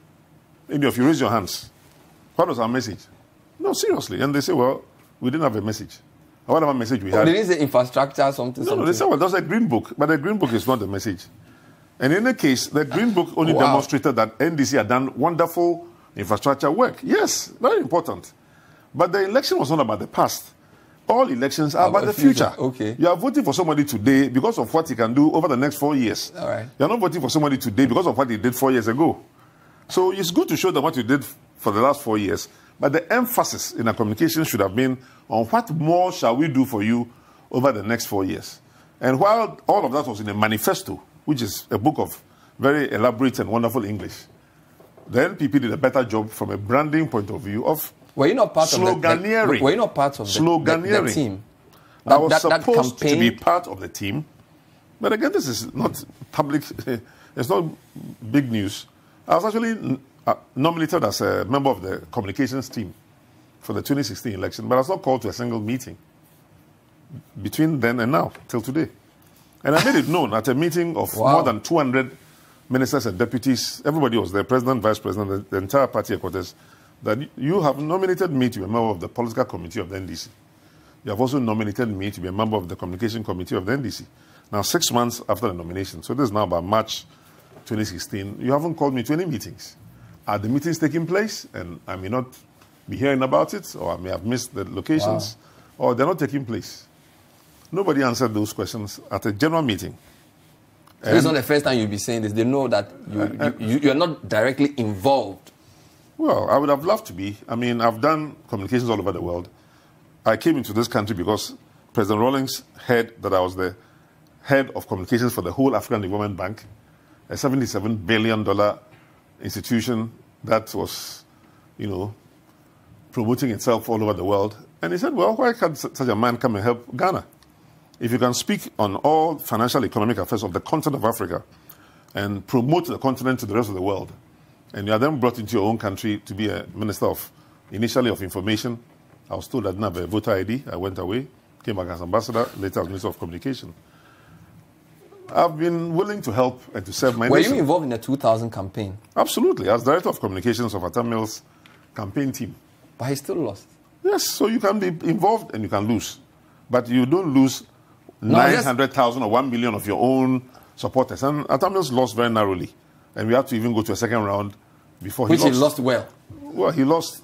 Maybe if you raise your hands, what was our message? No, seriously. And they say, well, we didn't have a message. Whatever message we had. They didn't say infrastructure, something. No, they said, well, there's a green book, but the green book is not the message. And in any case, the green book only demonstrated that NDC had done wonderful infrastructure work. Yes, very important. But the election was not about the past. All elections are about the future. Okay. You are voting for somebody today because of what he can do over the next 4 years. All right. You are not voting for somebody today because of what he did 4 years ago. So it's good to show them what you did for the last 4 years. But the emphasis in our communication should have been on what more shall we do for you over the next 4 years. And while all of that was in a manifesto, which is a book of very elaborate and wonderful English, the NPP did a better job from a branding point of view of were you not part sloganeering. Were you not part of the team? I was supposed to be part of the team. But again, this is not public. It's not big news. I was actually nominated as a member of the communications team for the 2016 election, but I was not called to a single meeting between then and now, till today. And I made it known at a meeting of more than 200 ministers and deputies. Everybody was there, president, vice president, the entire party headquarters, that you have nominated me to be a member of the political committee of the NDC. You have also nominated me to be a member of the communication committee of the NDC. Now, 6 months after the nomination, so this is now about March 2016, you haven't called me to any meetings. Are the meetings taking place? And I may not be hearing about it, or I may have missed the locations, or they're not taking place. Nobody answered those questions at a general meeting. So it's not the first time you'll be saying this. They know that you're not directly involved. Well, I would have loved to be. I mean, I've done communications all over the world. I came into this country because President Rawlings heard that I was the head of communications for the whole African Development Bank, a $77 billion institution that was, you know, promoting itself all over the world. And he said, well, why can't such a man come and help Ghana? If you can speak on all financial economic affairs of the continent of Africa and promote the continent to the rest of the world, and you are then brought into your own country to be a minister of, initially of information. I was told I didn't have a voter ID. I went away, came back as ambassador, later as minister of communication. I've been willing to help and to serve my nation. Were you involved in the 2000 campaign? Absolutely. As director of communications of Atta Mills campaign team. But he still lost. Yes, so you can be involved and you can lose. But you don't lose 900,000 or 1 million of your own supporters. And Atta Mills lost very narrowly. And we had to even go to a second round before he lost. Which he lost well. Well, he lost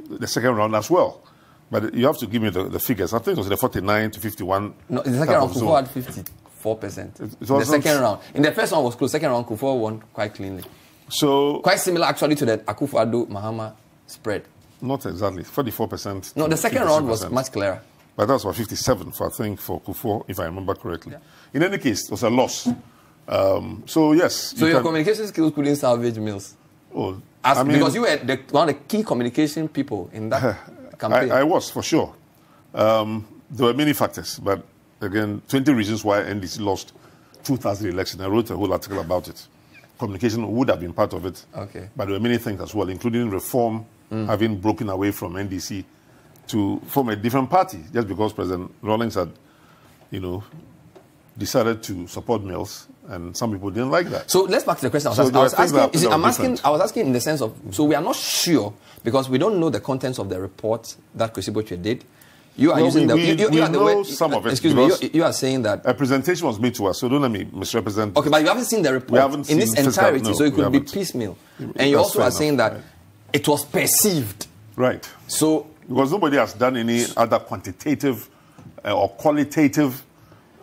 the second round as well. But you have to give me the figures. I think it was the 49 to 51. No, in the second round, Kufuor had 54%. In the second round. In the first one was close. Second round, Kufuor won quite cleanly. So quite similar actually to the Akufo-Addo-Mahama spread. Not exactly. 44%. No, the second round was much clearer. But that was for 57, I think, for Kufuor, if I remember correctly. Yeah. In any case, it was a loss. So, yes. So your communication skills couldn't salvage Mills? Oh, because you were one of the key communication people in that campaign. I was, for sure. There were many factors, but again, 20 reasons why NDC lost 2000 election. I wrote a whole article about it. Communication would have been part of it. Okay. But there were many things as well, including reform, having broken away from NDC to form a different party, just because President Rawlings had, you know, decided to support Mills, and some people didn't like that. So let's back to the question. I was asking in the sense of, so we are not sure, because we don't know the contents of the report that Kwesi Botwe did. You are using some of it. Excuse me, you are saying that a presentation was made to us, so don't let me misrepresent. Okay, but you haven't seen the report. We haven't in its entirety, no, so it could be piecemeal. And you also are saying that it was perceived. Right. So because nobody has done any other quantitative or qualitative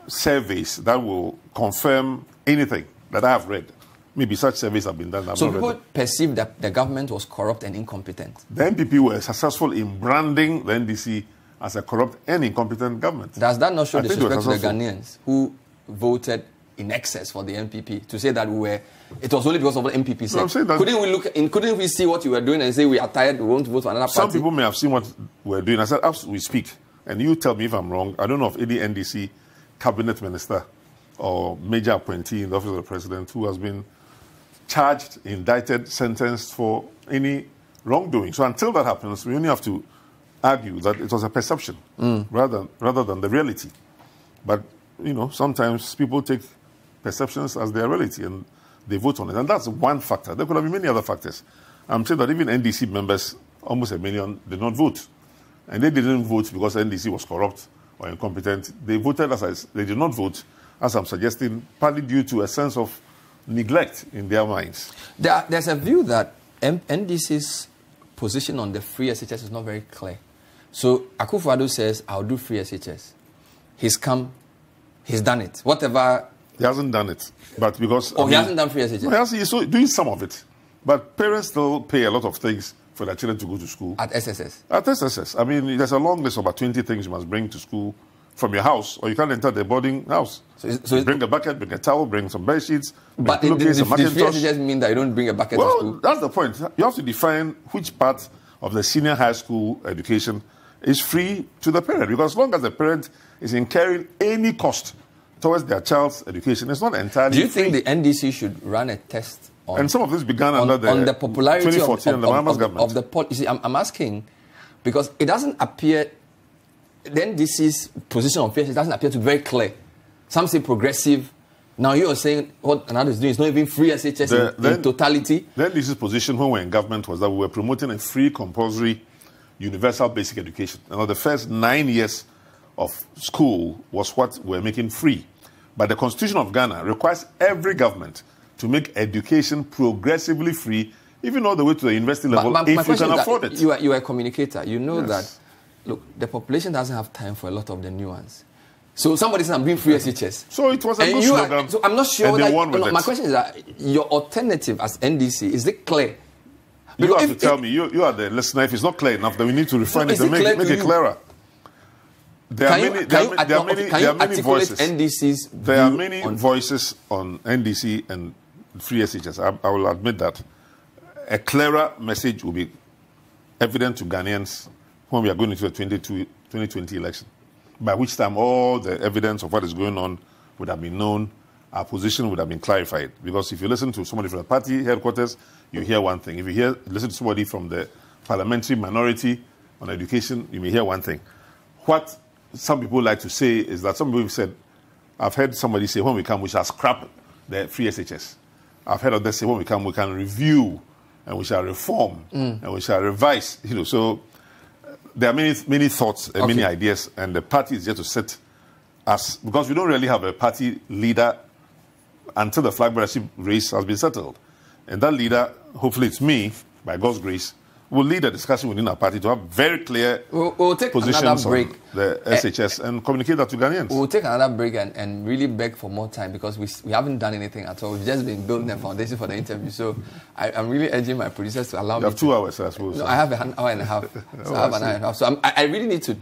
surveys that will confirm anything that I have read. Maybe such surveys have been done. So people perceived that the government was corrupt and incompetent. The NPP were successful in branding the NDC as a corrupt and incompetent government. Does that not show disrespect to the Ghanaians who voted in excess for the NPP to say that it was only because of what NPP said? No, I'm saying that couldn't we see what you were doing and say we are tired, we won't vote for another party? Some people may have seen what we're doing. I said, as we speak, and you tell me if I'm wrong, I don't know of any NDC cabinet minister or major appointee in the office of the president who has been charged, indicted, sentenced for any wrongdoing. So until that happens, we only have to argue that it was a perception rather than the reality. But, you know, sometimes people take perceptions as their reality and they vote on it. And that's one factor. There could have been many other factors. I'm saying that even NDC members, almost 1 million, did not vote. And they didn't vote because NDC was corrupt or incompetent. They voted they did not vote, as I'm suggesting, partly due to a sense of neglect in their minds. There's a view that NDC's position on the free SHS is not very clear. So Akufo-Addo says, I'll do free SHS. He's come, he's done it. Whatever. He hasn't done it. But because... he hasn't done free SHS? No, he's doing some of it. But parents still pay a lot of things for their children to go to school. At SSS? At SSS. I mean, there's a long list of about 20 things you must bring to school from your house, or you can't enter the boarding house. So bring a bucket, bring a towel, bring some bed sheets. But does free SHS mean that you don't bring a bucket to school? Well, that's the point. You have to define which part of the senior high school education is free to the parent. Because as long as the parent is incurring any cost towards their child's education, it's not entirely free. Do you think the NDC should run a test on... And some of this began under the popularity 2014 under Mahama's government. You see, I'm asking, because it doesn't appear... The NDC's position on free SHS doesn't appear to be very clear. Some say progressive. Now you are saying what another is doing is not even free SHS in totality. The NDC's position when we were in government was that we were promoting a free, compulsory, universal basic education. Now the first 9 years of school was what we're making free. But the Constitution of Ghana requires every government to make education progressively free, even all the way to the university level, if you can afford it. You are a communicator. You know that, look, the population doesn't have time for a lot of the nuance. So somebody says, I'm doing free SHS. So it was a good slogan. So I'm not sure that... my question is that your alternative as NDC, is it clear? Because you have to tell me, you are the listener. If it's not clear enough, then we need to refine it and make it clearer. There are many voices. NDC's there are many voices on NDC and free SHS. I will admit that. A clearer message will be evident to Ghanaians when we are going into the 2020 election, by which time all the evidence of what is going on would have been known, our position would have been clarified. Because if you listen to somebody from the party headquarters, you hear one thing. If you listen to somebody from the parliamentary minority on education, you may hear one thing. What some people like to say is that some people have said, I've heard somebody say, when we come, we shall scrap the free SHS. I've heard others say, when we come, we can review and we shall reform and we shall revise. You know, so there are many thoughts and many ideas, and the party is here to set us, because we don't really have a party leader until the flag bearership race has been settled. And that leader, hopefully it's me, by God's grace, will lead a discussion within our party to have very clear we'll take positions break. On the SHS and communicate that to Ghanaians. We'll take another break and really beg for more time, because we haven't done anything at all. We've just been building a foundation for the interview. So I'm really urging my producers to allow me. You have 2 hours, I suppose. No, I have an hour and a half. So I have an hour and a half. So I really need to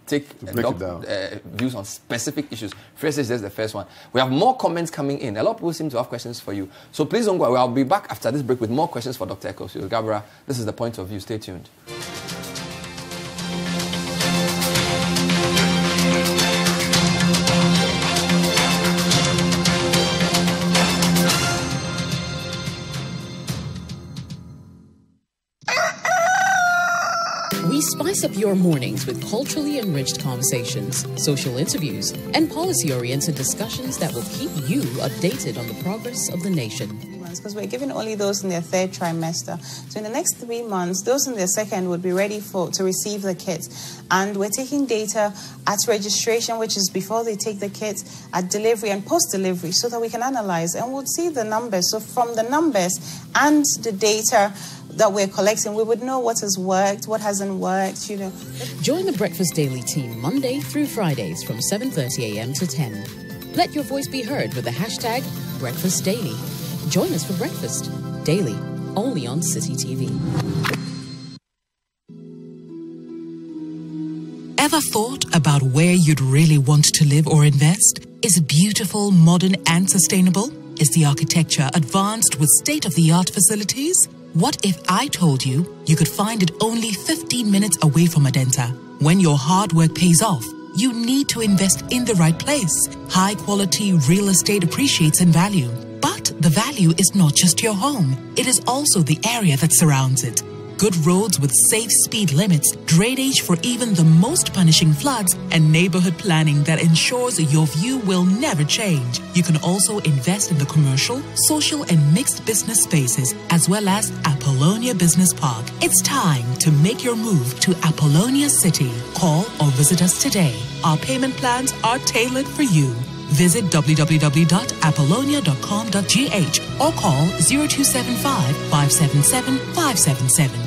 take views on specific issues. First is just the first one. We have more comments coming in. A lot of people seem to have questions for you. So please don't go away. I'll be back after this break with more questions for Dr. Ekwow Spio Garbrah. This is The Point of View. Stay tuned. We spice up your mornings with culturally enriched conversations, social interviews, and policy-oriented discussions that will keep you updated on the progress of the nation. Because we're giving only those in their 3rd trimester. So in the next 3 months, those in their 2nd would be ready to receive the kits. And we're taking data at registration, which is before they take the kits, at delivery and post-delivery, so that we can analyze and we'll see the numbers. So from the numbers and the data that we're collecting, we would know what has worked, what hasn't worked, you know. Join the Breakfast Daily team Monday through Fridays from 7:30 a.m. to 10. Let your voice be heard with the hashtag Breakfast Daily. Join us for breakfast daily, only on Citi TV. Ever thought about where you'd really want to live or invest? Is it beautiful, modern, and sustainable? Is the architecture advanced with state-of-the-art facilities? What if I told you could find it only 15 minutes away from Adenta? When your hard work pays off, you need to invest in the right place. High-quality real estate appreciates in value. But the value is not just your home. It is also the area that surrounds it. Good roads with safe speed limits, drainage for even the most punishing floods, and neighborhood planning that ensures your view will never change. You can also invest in the commercial, social, and mixed business spaces, as well as Apollonia Business Park. It's time to make your move to Apollonia City. Call or visit us today. Our payment plans are tailored for you. Visit www.apollonia.com.gh or call 0275 577 577.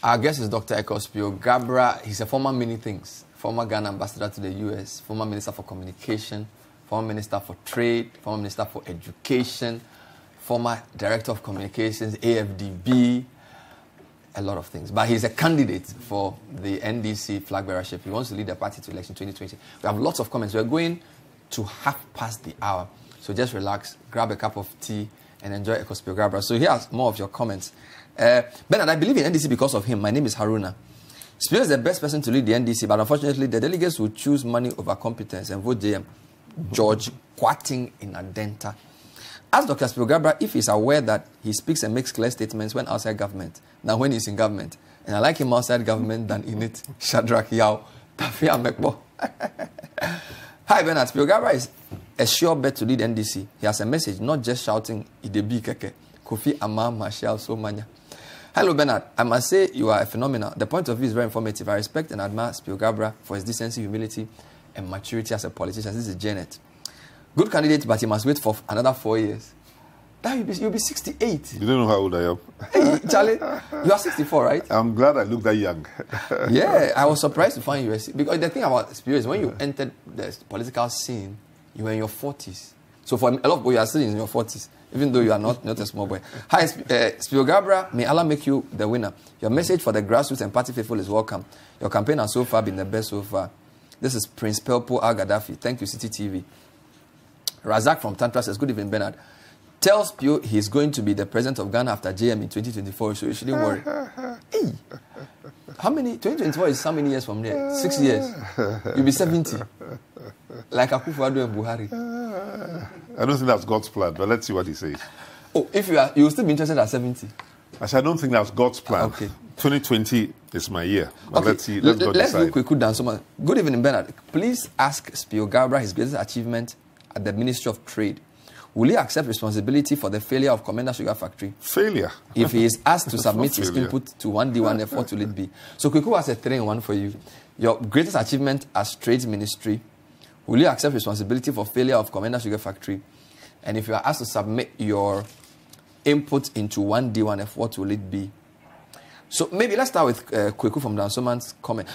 Our guest is Dr. Ekwow Spio Garbrah. He's a former many things. Former Ghana ambassador to the US, former minister for communication, former minister for trade, former minister for education, former director of communications, AFDB, a lot of things. But he's a candidate for the NDC flag bearership. He wants to lead the party to election 2020. We have lots of comments. We're going to 1:30. So just relax, grab a cup of tea, and enjoy Ekwow Spio Garbrah. So here's more of your comments. Bernard, I believe in NDC because of him. My name is Haruna. Spio is the best person to lead the NDC, but unfortunately, the delegates will choose money over competence and vote JM. George Quatting in Adenta. Ask Dr. Spio Garbrah if he's aware that he speaks and makes clear statements when outside government, now when he's in government. And I like him outside government than in it. Shadrach Yao, Tafia Mekbo. Hi, Bernard. Spio Garbrah is a sure bet to lead NDC. He has a message, not just shouting, Idebi Keke, Kofi Ama Marshall Somanya. Hello, Bernard. I must say you are a phenomenal. The point of view is very informative. I respect and admire Spio Garbrah for his decency, humility, and maturity as a politician. This is Janet. Good candidate, but he must wait for another 4 years. That you'll be 68. You don't know how old I am. Hey, Charlie, you are 64, right? I'm glad I look that young. Yeah, I was surprised to find you. Because the thing about Spio is when you entered the political scene, you were in your 40s. So for a lot of people, you are still in your 40s, even though you are not a small boy. Hi, Spio Garbrah, may Allah make you the winner. Your message for the grassroots and party faithful is welcome. Your campaign has so far been the best so far. This is Prince Pelpo Al-Gaddafi. Thank you, Citi TV. Razak from Tantra says, good evening, Bernard. Tell Spio he's going to be the president of Ghana after JM in 2024, so you shouldn't worry. Hey, how many? 2024 is how many years from there? 6 years. You'll be 70. Like Akufo-Addo and Buhari. I don't think that's God's plan, but let's see what he says. Oh, if you will still be interested at 70? I said, I don't think that's God's plan. Okay. 2020 is my year. But okay. Let's see. Let's do quick down. Good evening, Bernard. Please ask Spio Garbrah his greatest achievement at the Ministry of Trade. Will he accept responsibility for the failure of Commander Sugar Factory? Failure? If he is asked to submit his input to 1D1F, what will it be? So Kweku has a 3-in-1 for you. Your greatest achievement as Trade Ministry. Will you accept responsibility for failure of Commander Sugar Factory? And if you are asked to submit your input into 1D1F, what will it be? So maybe let's start with Kweku from Dansoman's comment.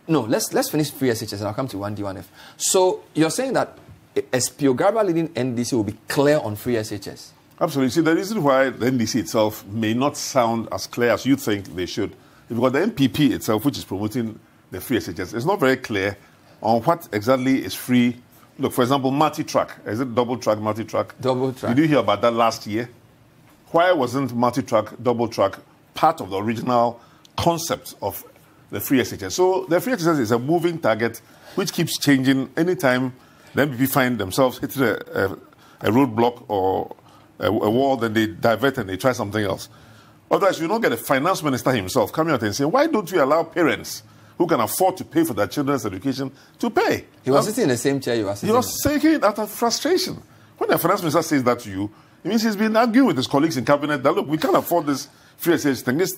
No, let's finish free SHS and I'll come to 1D1F. So you're saying that a Spio Garbrah leading NDC will be clear on free SHS? Absolutely. See, the reason why the NDC itself may not sound as clear as you think they should is because the MPP itself, which is promoting the free SHS, is not very clear on what exactly is free. Look, for example, multi-track. Is it double-track, multi-track? Double-track. Did you hear about that last year? Why wasn't multi-track, double-track part of the original concept of the free SHS? So the free SHS is a moving target which keeps changing anytime the MPP find themselves hitting a roadblock or a wall, then they divert and they try something else. Otherwise, you don't get a finance minister himself coming out and saying, why don't you allow parents who can afford to pay for their children's education to pay? He was sitting in the same chair you were sitting in. He was saying it out of frustration. When the finance minister says that to you, it means he's been arguing with his colleagues in cabinet that, look, we can't afford this free SHS thing. It's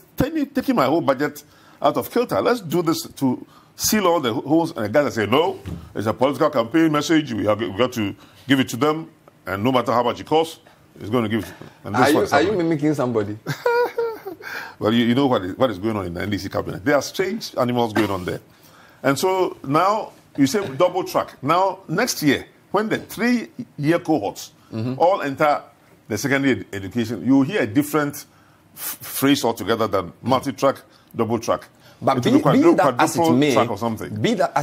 taking my whole budget out of kilter. Let's do this to seal all the holes. And the guys that say, no, it's a political campaign message. We got to give it to them. And no matter how much it costs, it's going to give it to them. And are you mimicking somebody? Well, you know what is going on in the NDC cabinet. There are strange animals going on there. And so now you say double track. Now, next year, when the 3-year cohorts all enter the secondary education, you will hear a different phrase altogether than multi-track, double track. But be that as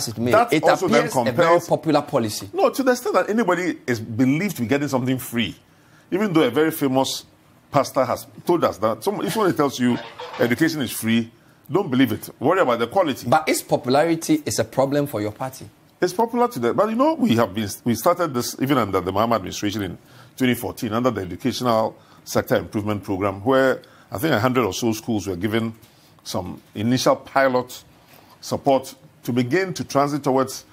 it may, it appears a very popular policy. No, to the extent that anybody is believed to be getting something free, even though a very famous pastor has told us that if somebody tells you education is free, don't believe it. Worry about the quality. But its popularity is a problem for your party. It's popular today. But you know, we started this even under the Mahama administration in 2014, under the Educational Sector Improvement Program, where I think 100 or so schools were given some initial pilot support to begin to transit towards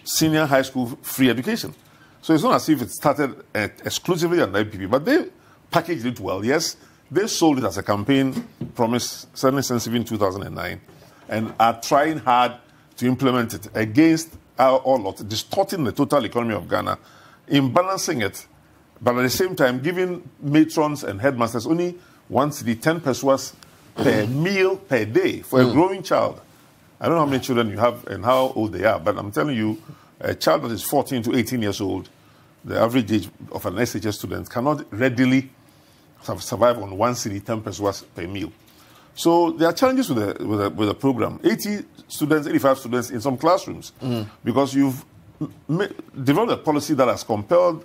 senior high school free education. So it's not as if it started exclusively on the IPP, but they packaged it well. Yes, they sold it as a campaign promise, certainly since even 2009, and are trying hard to implement it against all odds, distorting the total economy of Ghana, imbalancing it, but at the same time giving matrons and headmasters only 1 cedi 10 pesos per meal per day for a growing child. I don't know how many children you have and how old they are, but I'm telling you, a child that is 14 to 18 years old, the average age of an SHS student, cannot readily survive on 1 cedi 10 pesos per meal. So there are challenges with the program. 80 students, 85 students in some classrooms, because you've developed a policy that has compelled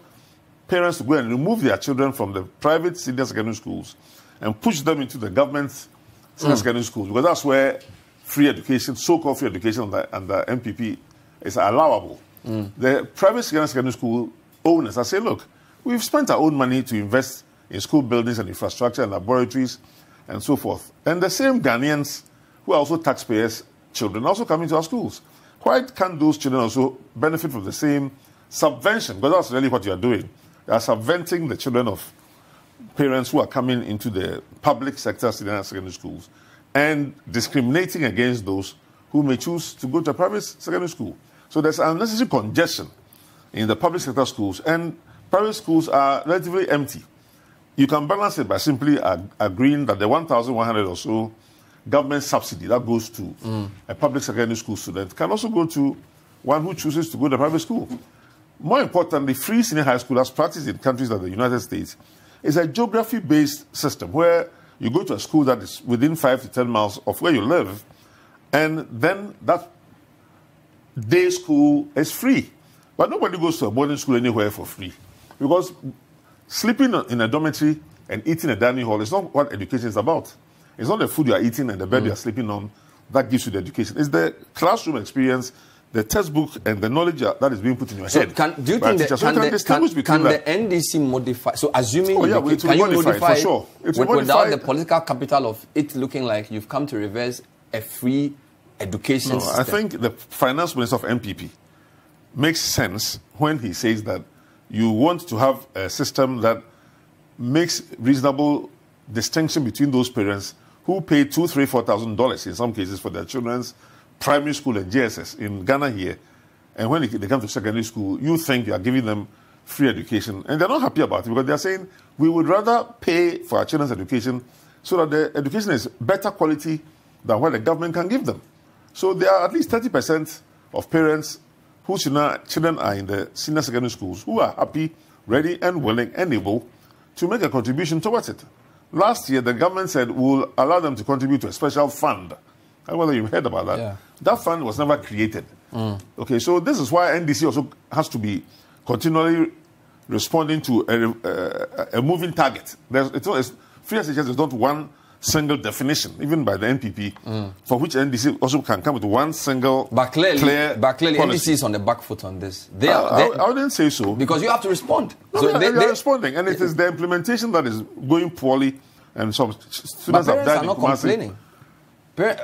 parents to go and remove their children from the private senior secondary schools and push them into the government senior secondary schools, because that's where free education, so-called free education under MPP is allowable. The private senior secondary school owners are saying, look, we've spent our own money to invest in school buildings and infrastructure and laboratories and so forth. And the same Ghanaians who are also taxpayers' children also come into our schools. Why can't those children also benefit from the same subvention, because that's really what you are doing. You are subventing the children of parents who are coming into the public sector senior secondary schools and discriminating against those who may choose to go to a private secondary school. So there's unnecessary congestion in the public sector schools, and private schools are relatively empty. You can balance it by simply agreeing that the 1,100 or so government subsidy that goes to a public secondary school student can also go to one who chooses to go to a private school. More importantly, free senior high school, as practiced in countries like the United States, is a geography-based system where you go to a school that is within 5 to 10 miles of where you live, and then that day school is free. But nobody goes to a boarding school anywhere for free, because sleeping in a dormitory and eating in a dining hall is not what education is about. It's not the food you are eating and the bed you are sleeping on that gives you the education. It's the classroom experience, the textbook, and the knowledge that is being put in your head. Do you think the NDC modify? So assuming can you modify for sure. Without the political capital of it looking like you've come to reverse a free education system? I think the finance minister of MPP makes sense when he says that you want to have a system that makes reasonable distinction between those parents who pay $2,000, $3,000, $4,000 in some cases for their children's primary school and JSS in Ghana here. And when they come to secondary school, you think you are giving them free education. And they're not happy about it because they're saying, we would rather pay for our children's education so that the education is better quality than what the government can give them. So there are at least 30% of parents whose children are in the senior secondary schools who are happy, ready, and willing and able to make a contribution towards it. Last year, the government said we'll allow them to contribute to a special fund. I don't know whether you've heard about that. Yeah. That fund was never created. Okay, so this is why NDC also has to be continually responding to a moving target. Free SHS is not one single definition, even by the NPP, for which NDC also can come with one single clear NDC is on the back foot on this. I wouldn't say so. Because you have to respond. No, so they are responding, and it is the implementation that is going poorly, and some students have died. Are not complaining.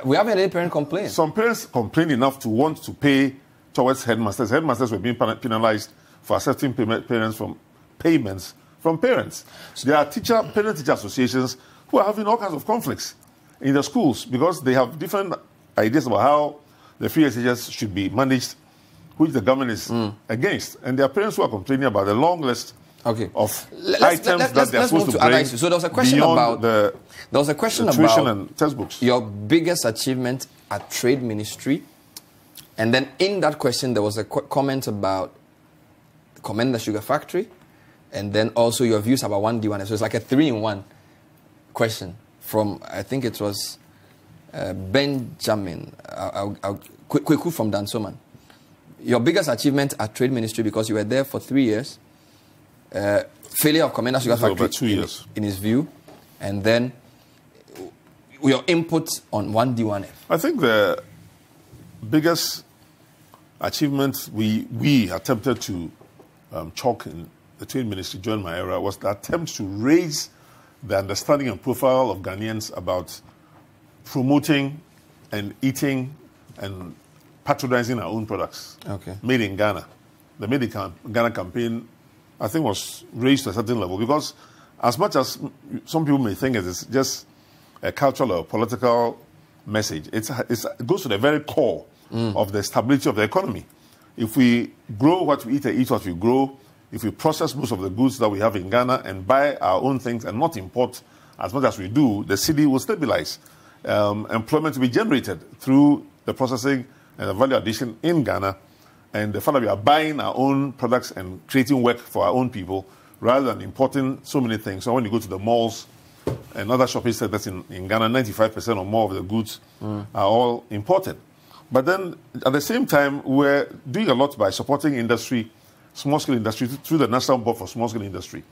We haven't had any parent complain. Some parents complain enough to want to pay towards headmasters. Headmasters were being penalized for accepting payments from parents. So there are parent-teacher associations who are having all kinds of conflicts in the schools because they have different ideas about how the free SHS should be managed, which the government is against. And there are parents who are complaining about the long list of items that they're supposed to bring. So there was a question about tuition and textbooks. Your biggest achievement at Trade Ministry, and then in that question there was a comment about the Commander Sugar Factory, and then also your views about 1D1F. So it's like a 3-in-1 question from, I think it was Benjamin Kweku from Dansoman. Your biggest achievement at Trade Ministry, because you were there for 3 years, failure of Commander Sugar Factory over 2 years. In his view, and then your input on 1D1F. I think the biggest achievement we attempted to chalk in the Trade Ministry during my era was the attempt to raise the understanding and profile of Ghanaians about promoting and eating and patronizing our own products made in Ghana. The Made in Ghana campaign, I think, was raised to a certain level because as much as some people may think it is just a cultural or political message, it goes to the very core of the stability of the economy. If we grow what we eat and eat what we grow, if we process most of the goods that we have in Ghana and buy our own things and not import as much as we do, the city will stabilize. Employment will be generated through the processing and the value addition in Ghana, and the fact that we are buying our own products and creating work for our own people rather than importing so many things. So when you go to the malls and other shopping centers in Ghana, 95% or more of the goods are all imported. But then at the same time, we're doing a lot by supporting industry, small-scale industry, through the National Board for Small-Scale Industry,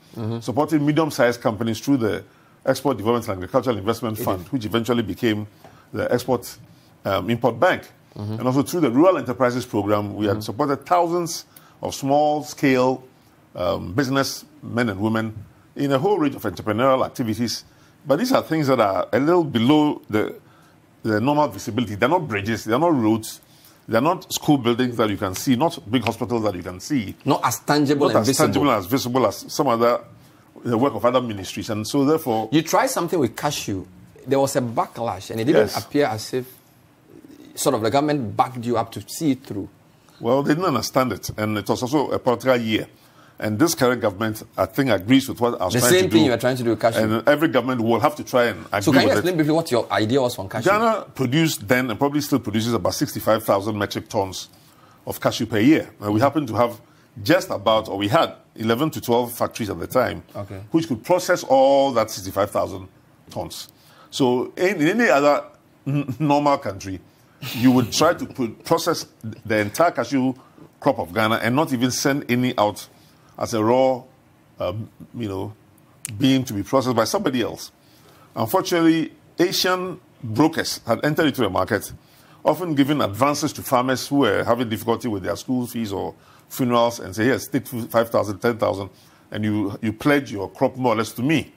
supporting medium-sized companies through the Export Development and Agricultural Investment Fund, which eventually became the Export Import Bank. And also through the Rural Enterprises Program, we had supported thousands of small-scale businessmen and women in a whole range of entrepreneurial activities. But these are things that are a little below the normal visibility. They're not bridges, they're not roads, They're not school buildings that you can see, not big hospitals that you can see. Not as tangible not and as visible. tangible and as visible as some other, the work of other ministries. And so therefore... You tried something with cashew. There was a backlash, and it didn't appear as if sort of the government backed you up to see it through. Well, they didn't understand it. And it was also a political year. And this current government, I think, agrees with what I was trying to do. The same thing you were trying to do with cashew. And every government will have to try and agree with it. So can you explain briefly what your idea was on cashew? Ghana produced then, and probably still produces, about 65,000 metric tons of cashew per year. And we happen to have just about, or we had 11 to 12 factories at the time, which could process all that 65,000 tons. So in any other normal country, you would try to process the entire cashew crop of Ghana and not even send any out as a raw, being to be processed by somebody else. Unfortunately, Asian brokers had entered into the market, often giving advances to farmers who were having difficulty with their school fees or funerals, and say, here, stick 5,000, 10,000, and you pledge your crop more or less to me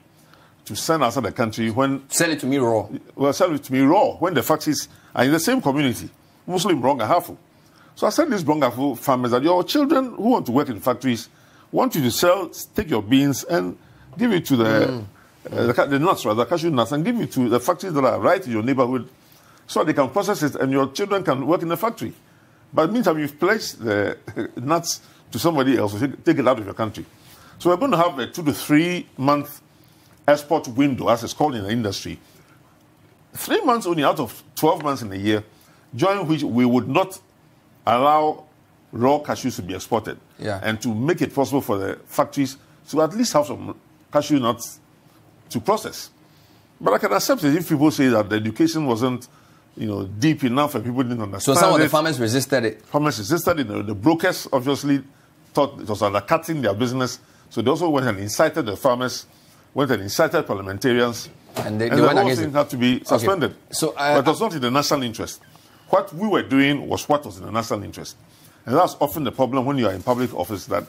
to send outside the country when... Sell it to me raw. Well, sell it to me raw when the factories are in the same community, Muslim Brongahafu. So I said these Brongahafu farmers that your children who want to work in factories want you to sell, take your beans and give it to the nuts, rather, cashew nuts, and give it to the factories that are right in your neighborhood so they can process it and your children can work in the factory. But meantime, you've pledged the nuts to somebody else to take it out of your country. So we're going to have a 2 to 3 month export window, as it's called in the industry. 3 months only out of 12 months in a year, during which we would not allow raw cashews to be exported, and to make it possible for the factories to at least have some cashew nuts to process. But I can accept it if people say that the education wasn't, deep enough and people didn't understand it. So some of the farmers resisted it? Farmers resisted it. The brokers obviously thought it was undercutting their business, so they also went and incited the farmers, went and incited parliamentarians, and the whole thing had to be suspended. So, but it was not in the national interest. What we were doing was what was in the national interest. And that's often the problem when you are in public office, that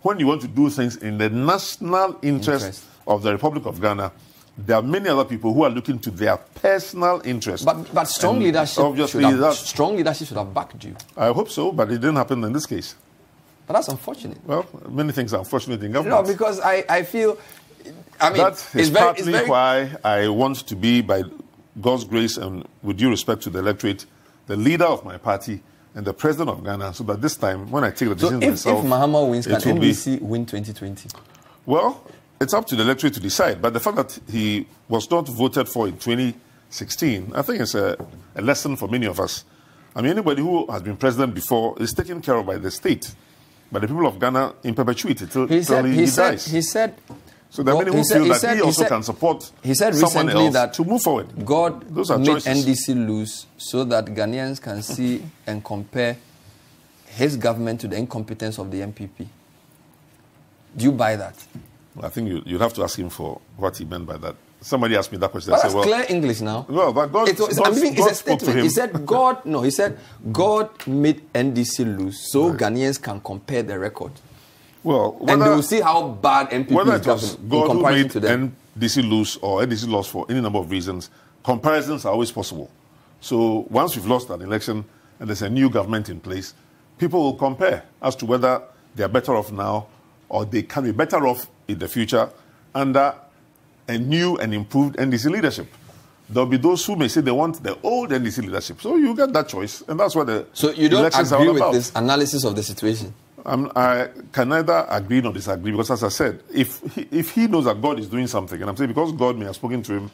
when you want to do things in the national interest of the Republic of Ghana, there are many other people who are looking to their personal interest. But strong leadership should have backed you. I hope so, but it didn't happen in this case. But that's unfortunate. Well, many things are unfortunate in government. No, because I feel... that is partly why I want to be, by God's grace and with due respect to the electorate, the leader of my party and the president of Ghana, so that this time, when I take the decision myself... if Mahama wins, can NDC win 2020? Well, it's up to the electorate to decide. But the fact that he was not voted for in 2016, I think it's a lesson for many of us. I mean, anybody who has been president before is taken care of by the state, by the people of Ghana in perpetuity till he dies. He said... So there are many who feel that he also can support someone else that to move forward. God made NDC lose so that Ghanaians can see and compare his government to the incompetence of the MPP. Do you buy that? Well, I think you'd have to ask him for what he meant by that. Somebody asked me that question. But that's clear English now. Well, but God spoke to him. He said God made NDC lose so Ghanaians can compare the record. Well, and they will see how bad MPP is in comparison to them. NDC lose or NDC lost for any number of reasons, comparisons are always possible. So once we've lost an election and there's a new government in place, people will compare as to whether they are better off now or they can be better off in the future under a new and improved NDC leadership. There'll be those who may say they want the old NDC leadership. So you get that choice, and that's what the So you don't agree with this analysis of the situation? I can neither agree nor disagree, because as I said, if he knows that God is doing something, and I'm saying because God may have spoken to him,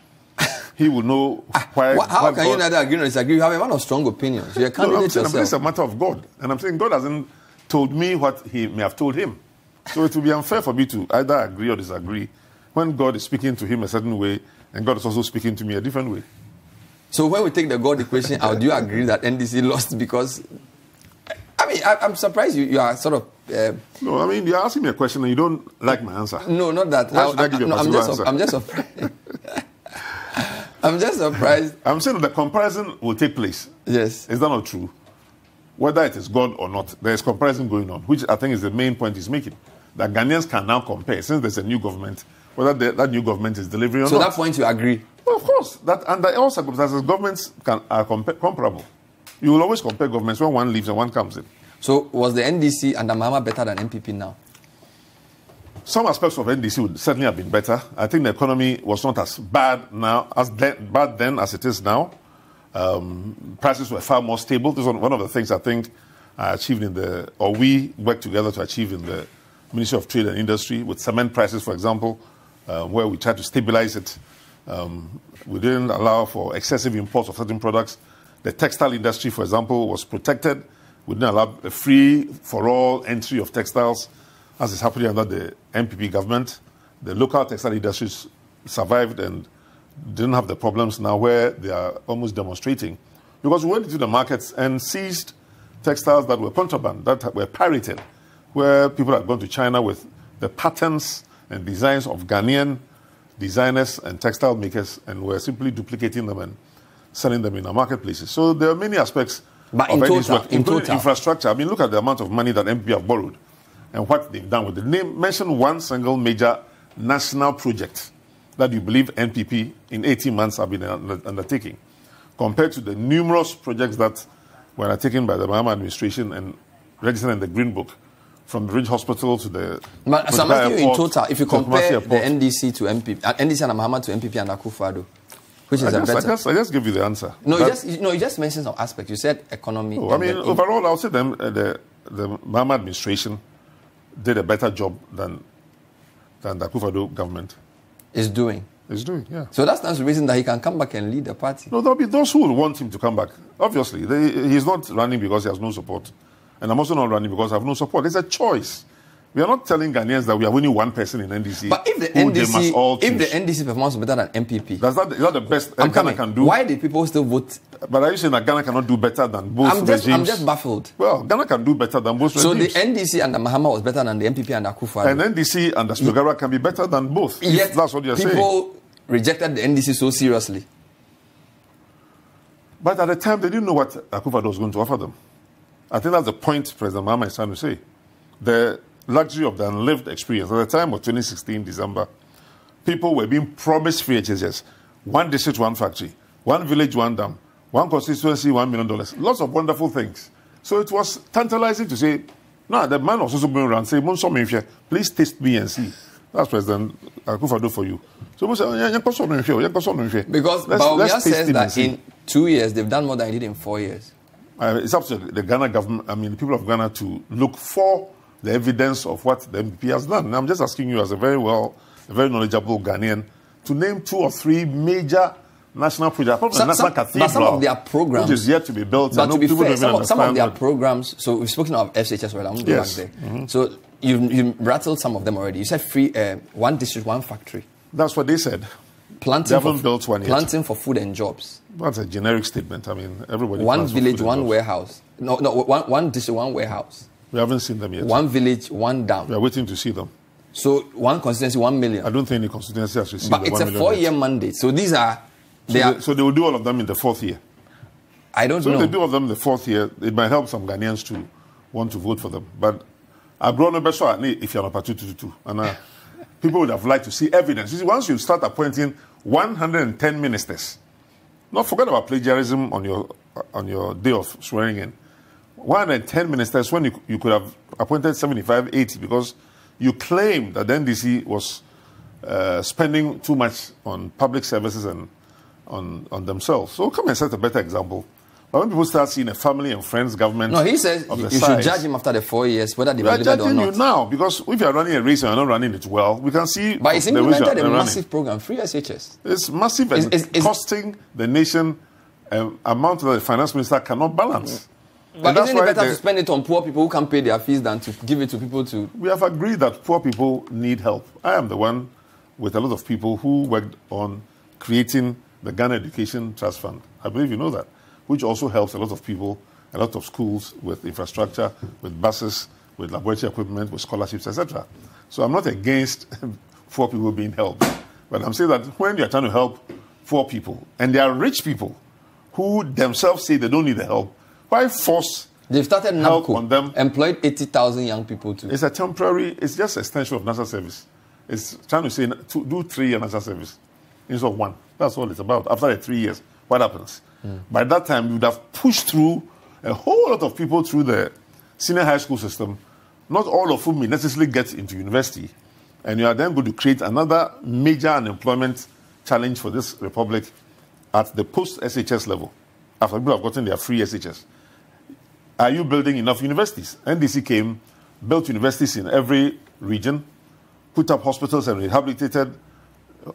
he will know why. How can you neither agree nor disagree? You have a man of strong opinions. You're a candidate yourself. It's a matter of God. And I'm saying God hasn't told me what he may have told him. So it will be unfair for me to either agree or disagree when God is speaking to him a certain way and God is also speaking to me a different way. So when we take the God equation out, do you agree that NDC lost because... I mean, I'm surprised you are sort of... No, I mean, you're asking me a question and you don't like my answer. No, not that. I'm just surprised. I'm just surprised. I'm saying that the comparison will take place. Yes. Is that not true? Whether it is God or not, there is comparison going on, which I think is the main point he's making. That Ghanaians can now compare, since there's a new government, whether that new government is delivering or not. So that point you agree? Well, of course. That under all circumstances, governments are comparable. You will always compare governments when one leaves and one comes in. So was the NDC under Mahama better than MPP now? Some aspects of NDC would certainly have been better. I think the economy was not as bad now, bad then as it is now. Prices were far more stable. This is one of the things I think I achieved we worked together to achieve in the Ministry of Trade and Industry with cement prices, for example, where we tried to stabilize it. We didn't allow for excessive imports of certain products. The textile industry, for example, was protected. We didn't allow a free-for-all entry of textiles, as is happening under the MPP government. The local textile industries survived and didn't have the problems now where they are almost demonstrating. Because we went into the markets and seized textiles that were contraband, that were pirated, where people had gone to China with the patterns and designs of Ghanaian designers and textile makers and were simply duplicating them and selling them in our marketplaces. So there are many aspects but of in this total, work, including infrastructure. I mean, look at the amount of money that MPP have borrowed and what they've done with it. Mention one single major national project that you believe NPP in 18 months have been undertaking, compared to the numerous projects that were undertaken by the Mahama administration and registered in the Green Book, from the Ridge Hospital to the... But so I'm asking you in total, if you compare the NDC to MPP, NDC and Mahama to MPP and Akufo-Addo, which is better? I just give you the answer. No, you just mentioned some aspects. You said economy. I mean, overall, I'll say the Mahama administration did a better job than the Akufo-Addo government. Is doing, yeah. So that's the reason that he can come back and lead the party. No, there'll be those who will want him to come back. Obviously, he's not running because he has no support. And I'm also not running because I have no support. It's a choice. We are not telling Ghanaians that we have only one person in NDC. But if the NDC performs better than MPP, is that the best Ghana can do? Why did people still vote? But are you saying that Ghana cannot do better than both regimes? I'm just baffled. Well, Ghana can do better than both regimes. So the NDC under Mahama was better than the MPP under Akufo-Addo. And NDC under Spio Garbrah can be better than both. Yet that's what you're saying. People rejected the NDC so seriously. But at the time, they didn't know what Akufo-Addo was going to offer them. I think that's the point President Mahama is trying to say. The luxury of the unlived experience. At the time of 2016, December, people were being promised free HSS. One district, one factory. One village, one dam. One constituency, $1 million. Lots of wonderful things. So it was tantalizing to say, no, the man was also going around saying, please taste me and see. That's President Akufo-Addo for you. So we say, because Bawumia says that in 2 years, they've done more than he did in 4 years. It's up to the Ghana government, the people of Ghana to look for the evidence of what the MPP has done. And I'm just asking you as a very knowledgeable Ghanaian to name 2 or 3 major national projects. National Cathedral, but some of their programs, which is yet to be built. But to be fair, some of their programs, so we've spoken of FCHS, well, I'm going back there. Mm-hmm. So you rattled some of them already. You said free, one district, one factory. That's what they said. They haven't built one yet. Planting for food and jobs. That's a generic statement. I mean, everybody. One village, one warehouse. No, one district, one warehouse. We haven't seen them yet. One village, one dam. We are waiting to see them. So one constituency, 1 million. I don't think any constituency has received. But it's a 4-year mandate. So these are. So they will do all of them in the 4th year. I don't know. So if they do all of them in the 4th year, it might help some Ghanaians to want to vote for them. But I've grown up if you're not 222. And people would have liked to see evidence. You see, once you start appointing 110 ministers, not forget about plagiarism on your day of swearing in. 110 ministers when you could have appointed 75, 80 because you claim that the NDC was spending too much on public services and on themselves. So come and set a better example. But when people start seeing a family and friends government... No, he says you should judge him after the 4 years, whether they delivered or not. We are judging you now, because if you are running a race and you are not running it well, we can see... But it's implemented a massive program, free SHS. It's massive and it's costing the nation an amount that the finance minister cannot balance. But isn't it better to spend it on poor people who can't pay their fees than to give it to people to... We have agreed that poor people need help. I am the one with a lot of people who worked on creating the Ghana Education Trust Fund. I believe you know that. Which also helps a lot of people, a lot of schools with infrastructure, with buses, with laboratory equipment, with scholarships, etc. So I'm not against poor people being helped. But I'm saying that when you're trying to help poor people, and there are rich people who themselves say they don't need the help, why force They've started help on them? Employed 80,000 young people too. It's a temporary, it's just an extension of national service. It's trying to say, to do 3 year national service instead of 1. That's all it's about. After the 3 years, what happens? By that time, you would have pushed through a whole lot of people through the senior high school system, not all of whom may necessarily get into university, and you are then going to create another major unemployment challenge for this republic at the post-SHS level, after people have gotten their free SHS. Are you building enough universities? NDC came, built universities in every region, put up hospitals and rehabilitated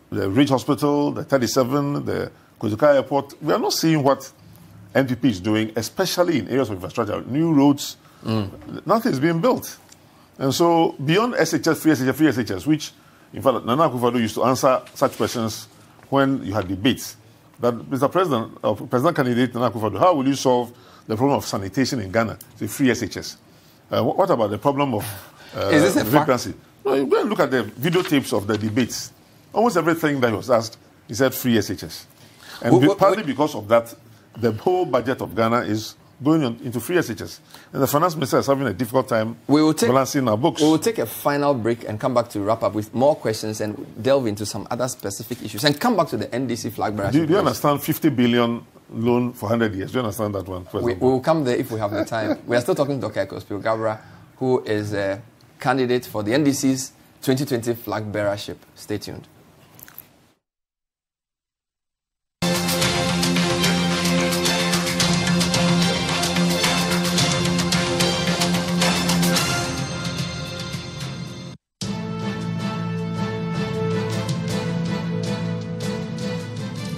the Ridge Hospital, the 37, the Kozuka Airport. We are not seeing what NPP is doing, especially in areas of infrastructure, new roads. Nothing is being built. And so beyond SHS, free SHS, which, in fact, Nana Akufo-Addo used to answer such questions when you had debates. That, Mr. President, President candidate Nana Akufo-Addo, how will you solve the problem of sanitation in Ghana? The free SHS. What about the problem of is this a vacancy? No, you go and look at the videotapes of the debates. Almost everything that he was asked, he said free SHS. And partly because of that, the whole budget of Ghana is going into free SHS. And the finance minister is having a difficult time balancing our books. We will take a final break and come back to wrap up with more questions and delve into some other specific issues and come back to the NDC flag bearer. Do you understand 50 billion loan for 100 years? Do you understand that one? We will come there if we have the time. We are still talking to Dr. Ekwow Spio Garbrah, who is a candidate for the NDC's 2020 flag bearership. Stay tuned.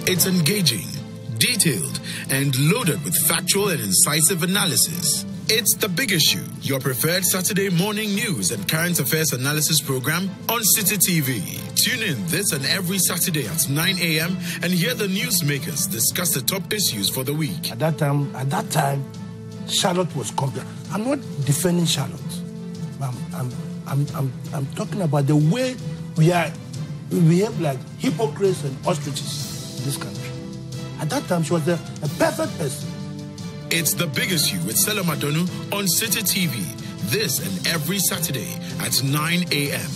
It's engaging, detailed, and loaded with factual and incisive analysis. It's The Big Issue, your preferred Saturday morning news and current affairs analysis program on Citi TV. Tune in this and every Saturday at 9 a.m. and hear the newsmakers discuss the top issues for the week. At that time, Charlotte was complete. I'm not defending Charlotte. I'm talking about the way we behave like hypocrites and ostriches in this country. At that time, she was a perfect person. It's The Big Issue with Stella Madonu on Citi TV. This and every Saturday at 9 a.m.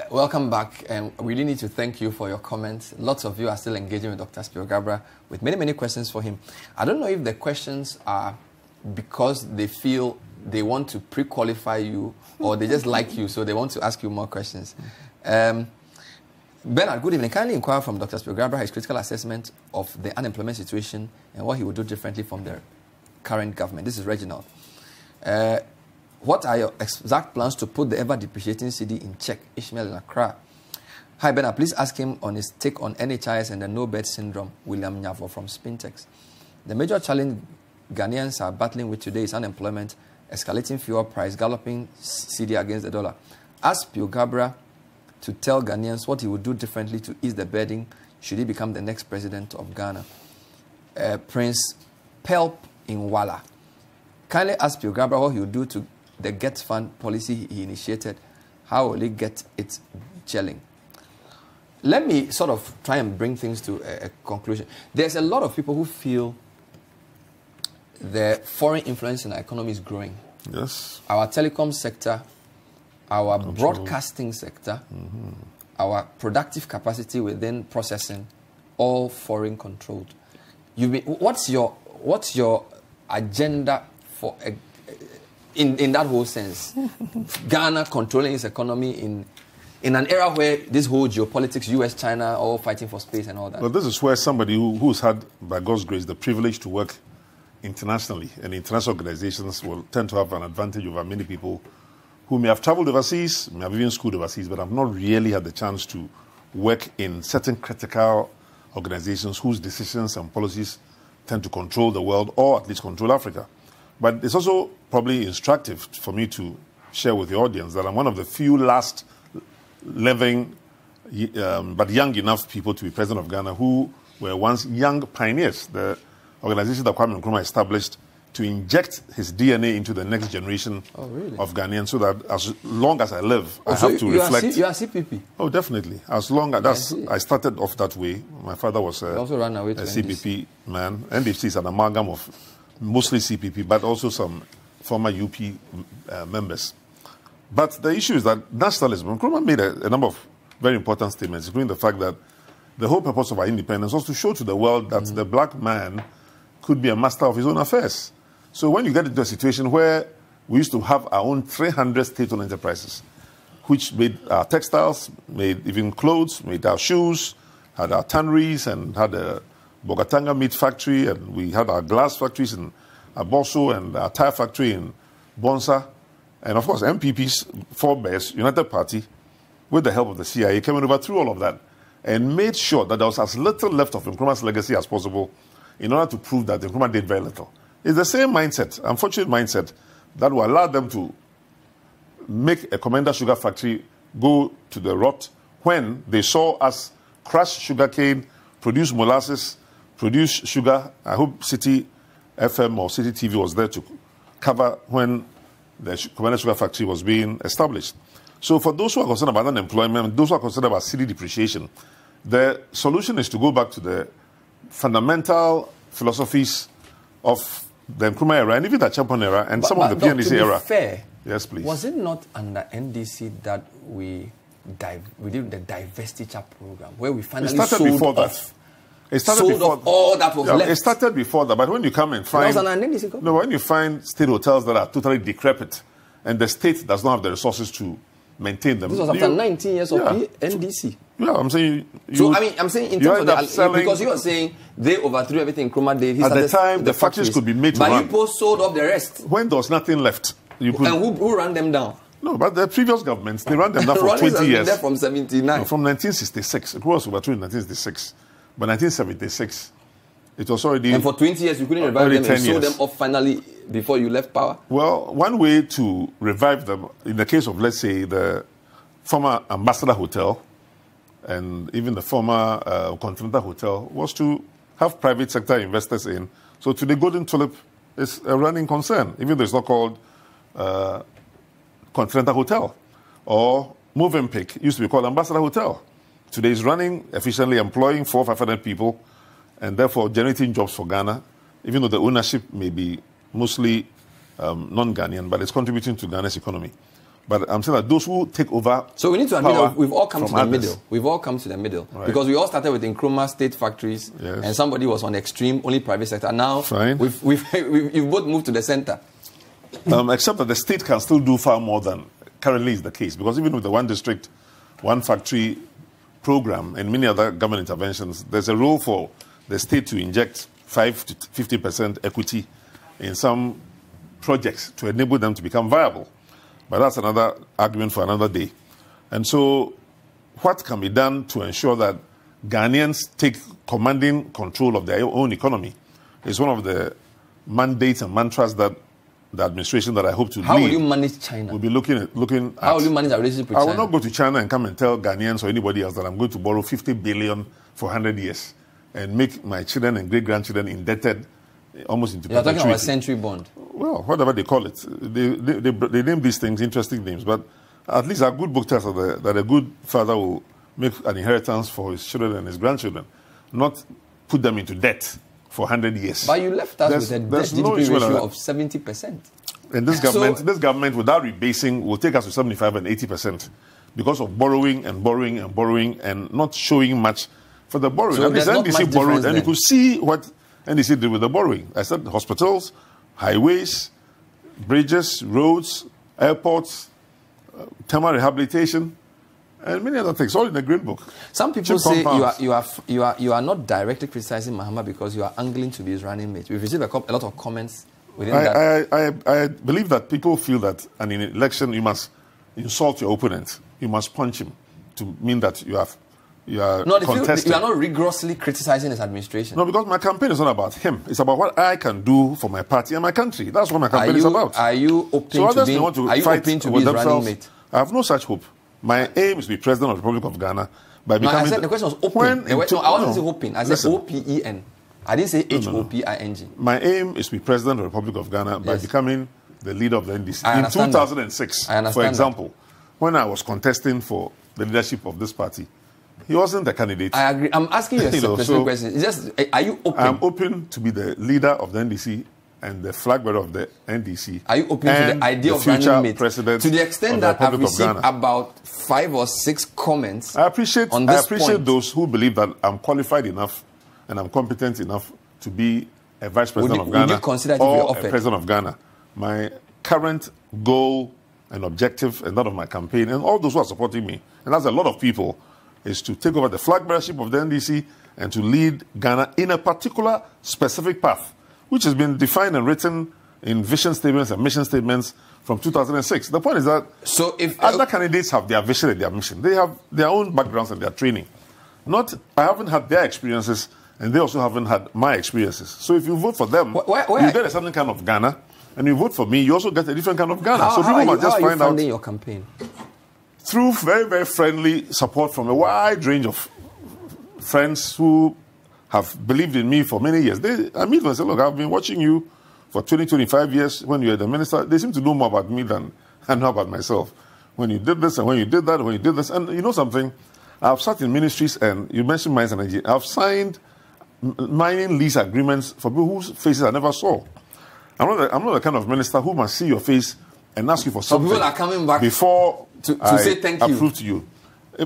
Welcome back, and we really need to thank you for your comments. Lots of you are still engaging with Dr. Spio Garbrah with many questions for him. I don't know if the questions are because they feel they want to pre-qualify you or they just like you, so they want to ask you more questions. Bernard, good evening. Kindly inquire from Dr. Spio Garbrah his critical assessment of the unemployment situation and what he would do differently from the current government. This is Reginald. What are your exact plans to put the ever-depreciating cedi in check? Ishmael in Accra. Hi, Bernard. Please ask him on his take on NHIS and the no-bed syndrome. William Nyavo from Spintex. The major challenge Ghanaians are battling with today is unemployment, escalating fuel price, galloping cedi against the dollar. Ask Spio Garbrah to tell Ghanaians what he would do differently to ease the burden should he become the next president of Ghana. Prince Pelp in Wala. Kindly ask Spio Garbrah what he would do to the Get Fund policy he initiated. How will he get it gelling? Let me sort of try and bring things to a conclusion. There's a lot of people who feel the foreign influence in our economy is growing. Yes. Our telecom sector, our broadcasting sector, our productive capacity within processing, all foreign controlled. What's your agenda for in that whole sense? Ghana controlling its economy in an era where this whole geopolitics, US, China, all fighting for space and all that. Well, this is where somebody who's had, by God's grace, the privilege to work internationally, and international organizations will tend to have an advantage over many people who may have traveled overseas, may have even schooled overseas, but have not really had the chance to work in certain critical organizations whose decisions and policies tend to control the world, or at least control Africa. But it's also probably instructive for me to share with the audience that I'm one of the few last living, but young enough people to be president of Ghana who were once young pioneers. The organization that Kwame Nkrumah established to inject his DNA into the next generation of Ghanaians, so that as long as I live, I have to reflect. You are CPP? Oh, definitely. As long as I started off that way. My father was a CPP man. NDC is an amalgam of mostly CPP, but also some former UP members. But the issue is that nationalism, Nkrumah made a number of very important statements, including the fact that the whole purpose of our independence was to show to the world that the black man could be a master of his own affairs. So when you get into a situation where we used to have our own 300 state-owned enterprises, which made our textiles, made even clothes, made our shoes, had our tanneries, and had a Bogatanga meat factory, and we had our glass factories in Abosso, and our tire factory in Bonsa, and of course MPP's forebears, United Party, with the help of the CIA, came over through all of that and made sure that there was as little left of Nkrumah's legacy as possible in order to prove that Nkrumah did very little. It's the same mindset, unfortunate mindset, that will allow them to make a Commander sugar factory go to the rot when they saw us crush sugarcane, produce molasses, produce sugar. I hope Citi FM or Citi TV was there to cover when the Commander sugar factory was being established. So for those who are concerned about unemployment, those who are concerned about city depreciation, the solution is to go back to the fundamental philosophies of the Nkrumah era and even the Champon era and some of the PNDC era. Fair, yes, please. Was it not under NDC that we did the divestiture program where we finally sold off? It started before that. All that was left. It started before that, but when you come and find when you find state hotels that are totally decrepit and the state does not have the resources to maintain them. This was after 19 years of NDC. Yeah, I'm saying. I'm saying in terms of because you are saying they overthrew everything Nkrumah did. At the time, the factories could be made to run. But you both sold off the rest. When there was nothing left, you could. And who ran them down? No, but the previous governments, they ran them down for 20 years. There from 79. No, from 1966. It was overthrown in 1966. But 1976, it was already. And for 20 years, you couldn't revive them and sold them off finally before you left power? Well, one way to revive them, in the case of, let's say, the former Ambassador Hotel and even the former Continental Hotel, was to have private sector investors in. So today, Golden Tulip is a running concern, even though it's not called Continental Hotel. Or Movenpick used to be called Ambassador Hotel. Today is running efficiently, employing 400 or 500 people, and therefore generating jobs for Ghana, even though the ownership may be mostly non-Ghanaian, but it's contributing to Ghana's economy. But I'm saying that those who take over. So we need to admit that we've all come to the middle. We've all come to the middle. Right. Because we all started with Nkrumah state factories, and somebody was on the extreme, only private sector. Now you've both moved to the center. Except that the state can still do far more than currently is the case. Because even with the one district, one factory program and many other government interventions, there's a role for the state to inject 5 to 50% equity in some projects to enable them to become viable. But that's another argument for another day. And so what can be done to ensure that Ghanaians take commanding control of their own economy is one of the mandates and mantras that the administration that I hope to lead. How will you manage China? We'll be looking at. How will you manage our relationship with China? I will not go to China and come and tell Ghanaians or anybody else that I'm going to borrow 50 billion for 100 years and make my children and great-grandchildren indebted almost into perpetuity. You're talking about a century bond. Well, whatever they call it. They name these things interesting names, but at least our good book tells us that a good father will make an inheritance for his children and his grandchildren, not put them into debt for 100 years. But you left us with a debt-GDP ratio of 70%. And this government, without rebasing, will take us to 75 and 80% because of borrowing and borrowing and borrowing and not showing much for the borrowing. So there's not much borrowed, and then. you could see what NDC did with the borrowing. I said hospitals, highways, bridges, roads, airports, thermal rehabilitation, and many other things, all in the Green Book. Some people say you are not directly criticizing Mahama because you are angling to be his running mate. We've received a lot of comments within that. I believe that people feel that in an election you must insult your opponent. You must punch him to mean that you are contesting. You are not rigorously criticizing his administration. No, because my campaign is not about him. It's about what I can do for my party and my country. That's what my campaign is about. Are you open to be his running mate? I have no such hope. My aim is to be president of the Republic of Ghana by becoming. I said the question was open. I wasn't hoping. I said OPEN. I didn't say HOPING. My aim is to be President of the Republic of Ghana by becoming the leader of the NDC. In 2006, for example, when I was contesting for the leadership of this party, he wasn't a candidate. I agree. I'm asking you a specific question. It's just, are you open? I'm open to be the leader of the NDC and the flag bearer of the NDC. Are you open to the idea of running mate? President to the extent that I've received about 5 or 6 comments. I appreciate those who believe that I'm qualified enough and I'm competent enough to be a vice president of Ghana, would you consider it or a president of Ghana. My current goal and objective, and that of my campaign, and all those who are supporting me, and that's a lot of people, is to take over the flag bearership of the NDC and to lead Ghana in a particular specific path, which has been defined and written in vision statements and mission statements from 2006. The point is that if other candidates have their vision and their mission, they have their own backgrounds and their training. I haven't had their experiences, and they also haven't had my experiences. So if you vote for them, you get a certain kind of Ghana, and you vote for me, you also get a different kind of Ghana. How are you funding your campaign? Through very, very friendly support from a wide range of friends who have believed in me for many years. I meet them and say, look, I've been watching you for 20, 25 years when you were the minister. They seem to know more about me than I know about myself. When you did this and when you did that, when you did this. And you know something? I've sat in ministries, and you mentioned mines and energy. I've signed mining lease agreements for people whose faces I never saw. I'm not the kind of minister who must see your face and ask you for something. People are coming back before to say thank you. Approve to you.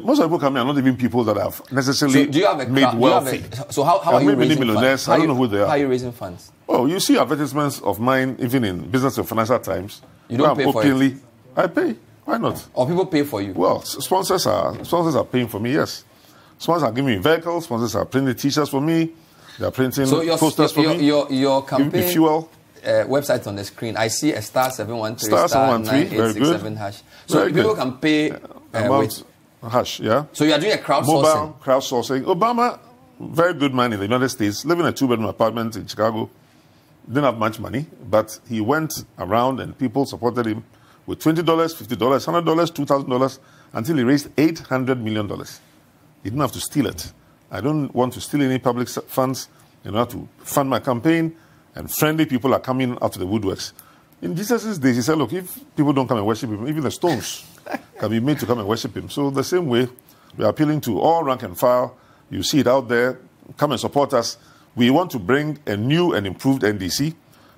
Most of the people coming are not even people that have necessarily made wealthy. So how are you raising millionaires? funds? I don't know who they are. How are you raising funds? Oh, you see advertisements of mine even in Business and Financial Times. You don't pay for it? I pay. Why not? Or people pay for you? Well, sponsors are paying for me, yes. Sponsors are giving me vehicles. Sponsors are printing T-shirts for me. They are printing posters for me. Your campaign give me fuel. Website on the screen. I see a *713 *9867 hash. So people can pay with hash, yeah. So you are doing a crowdsourcing. Mobile crowdsourcing. Obama, very good man in the United States, living in a 2-bedroom apartment in Chicago. Didn't have much money, but he went around and people supported him with $20, $50, $100, $2,000 until he raised $800 million. He didn't have to steal it. I don't want to steal any public funds in order to fund my campaign, and friendly people are coming out of the woodworks. In Jesus' days, he said, look, if people don't come and worship him, even the stones can be made to come and worship him. So the same way, we are appealing to all rank and file. You see it out there. Come and support us. We want to bring a new and improved NDC,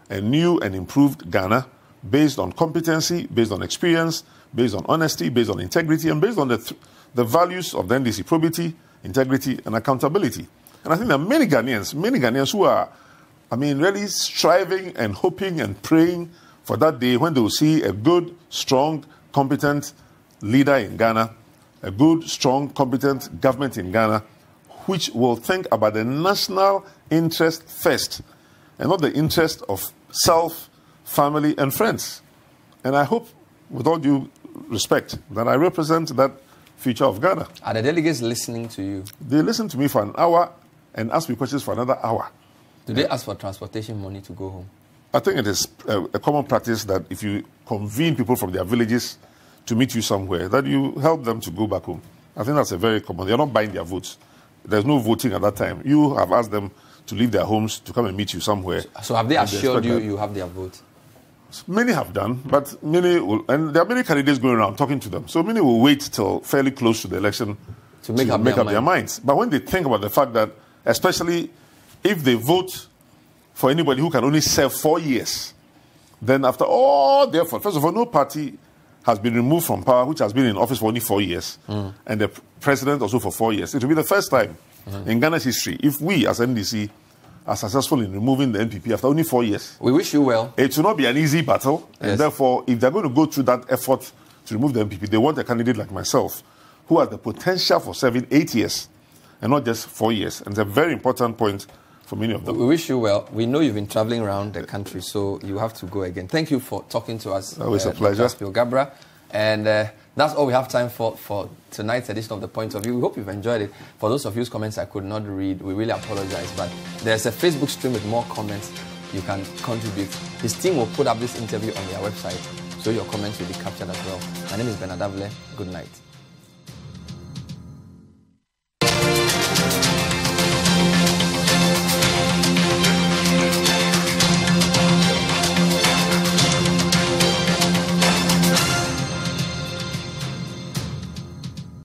a new and improved Ghana, based on competency, based on experience, based on honesty, based on integrity, and based on the values of the NDC: probity, integrity, and accountability. And I think there are many Ghanaians who are, really striving and hoping and praying for that day when they will see a good, strong, competent leader in Ghana, a good, strong, competent government in Ghana, which will think about the national interest first and not the interest of self, family, and friends. And I hope, with all due respect, that I represent that future of Ghana. Are the delegates listening to you? They listen to me for an hour and ask me questions for another hour. Do they ask for transportation money to go home? I think it is a common practice that if you convene people from their villages to meet you somewhere, that you help them to go back home. I think that's a very common. They're not buying their votes. There's no voting at that time. You have asked them to leave their homes to come and meet you somewhere. So have they assured you have their vote? Many have done, but many will, and there are many candidates going around talking to them. So many will wait till fairly close to the election to make up their minds. But when they think about the fact that, especially if they vote for anybody who can only serve 4 years, then after all their effort, first of all, no party has been removed from power which has been in office for only 4 years, and the president also for 4 years. It will be the first time in Ghana's history if we as NDC are successful in removing the NPP after only 4 years. We wish you well. It will not be an easy battle, and therefore, if they're going to go through that effort to remove the NPP, they want a candidate like myself who has the potential for serving 8 years and not just 4 years. And it's a very important point for many of them. We wish you well. We know you've been traveling around the country, so you have to go again. Thank you for talking to us. Always a pleasure. Ekwow Spio Garbrah. And that's all we have time for tonight's edition of The Point of View. We hope you've enjoyed it. For those of you whose comments I could not read, we really apologize. But there's a Facebook stream with more comments you can contribute. His team will put up this interview on their website, so your comments will be captured as well. My name is Benadavle. Good night.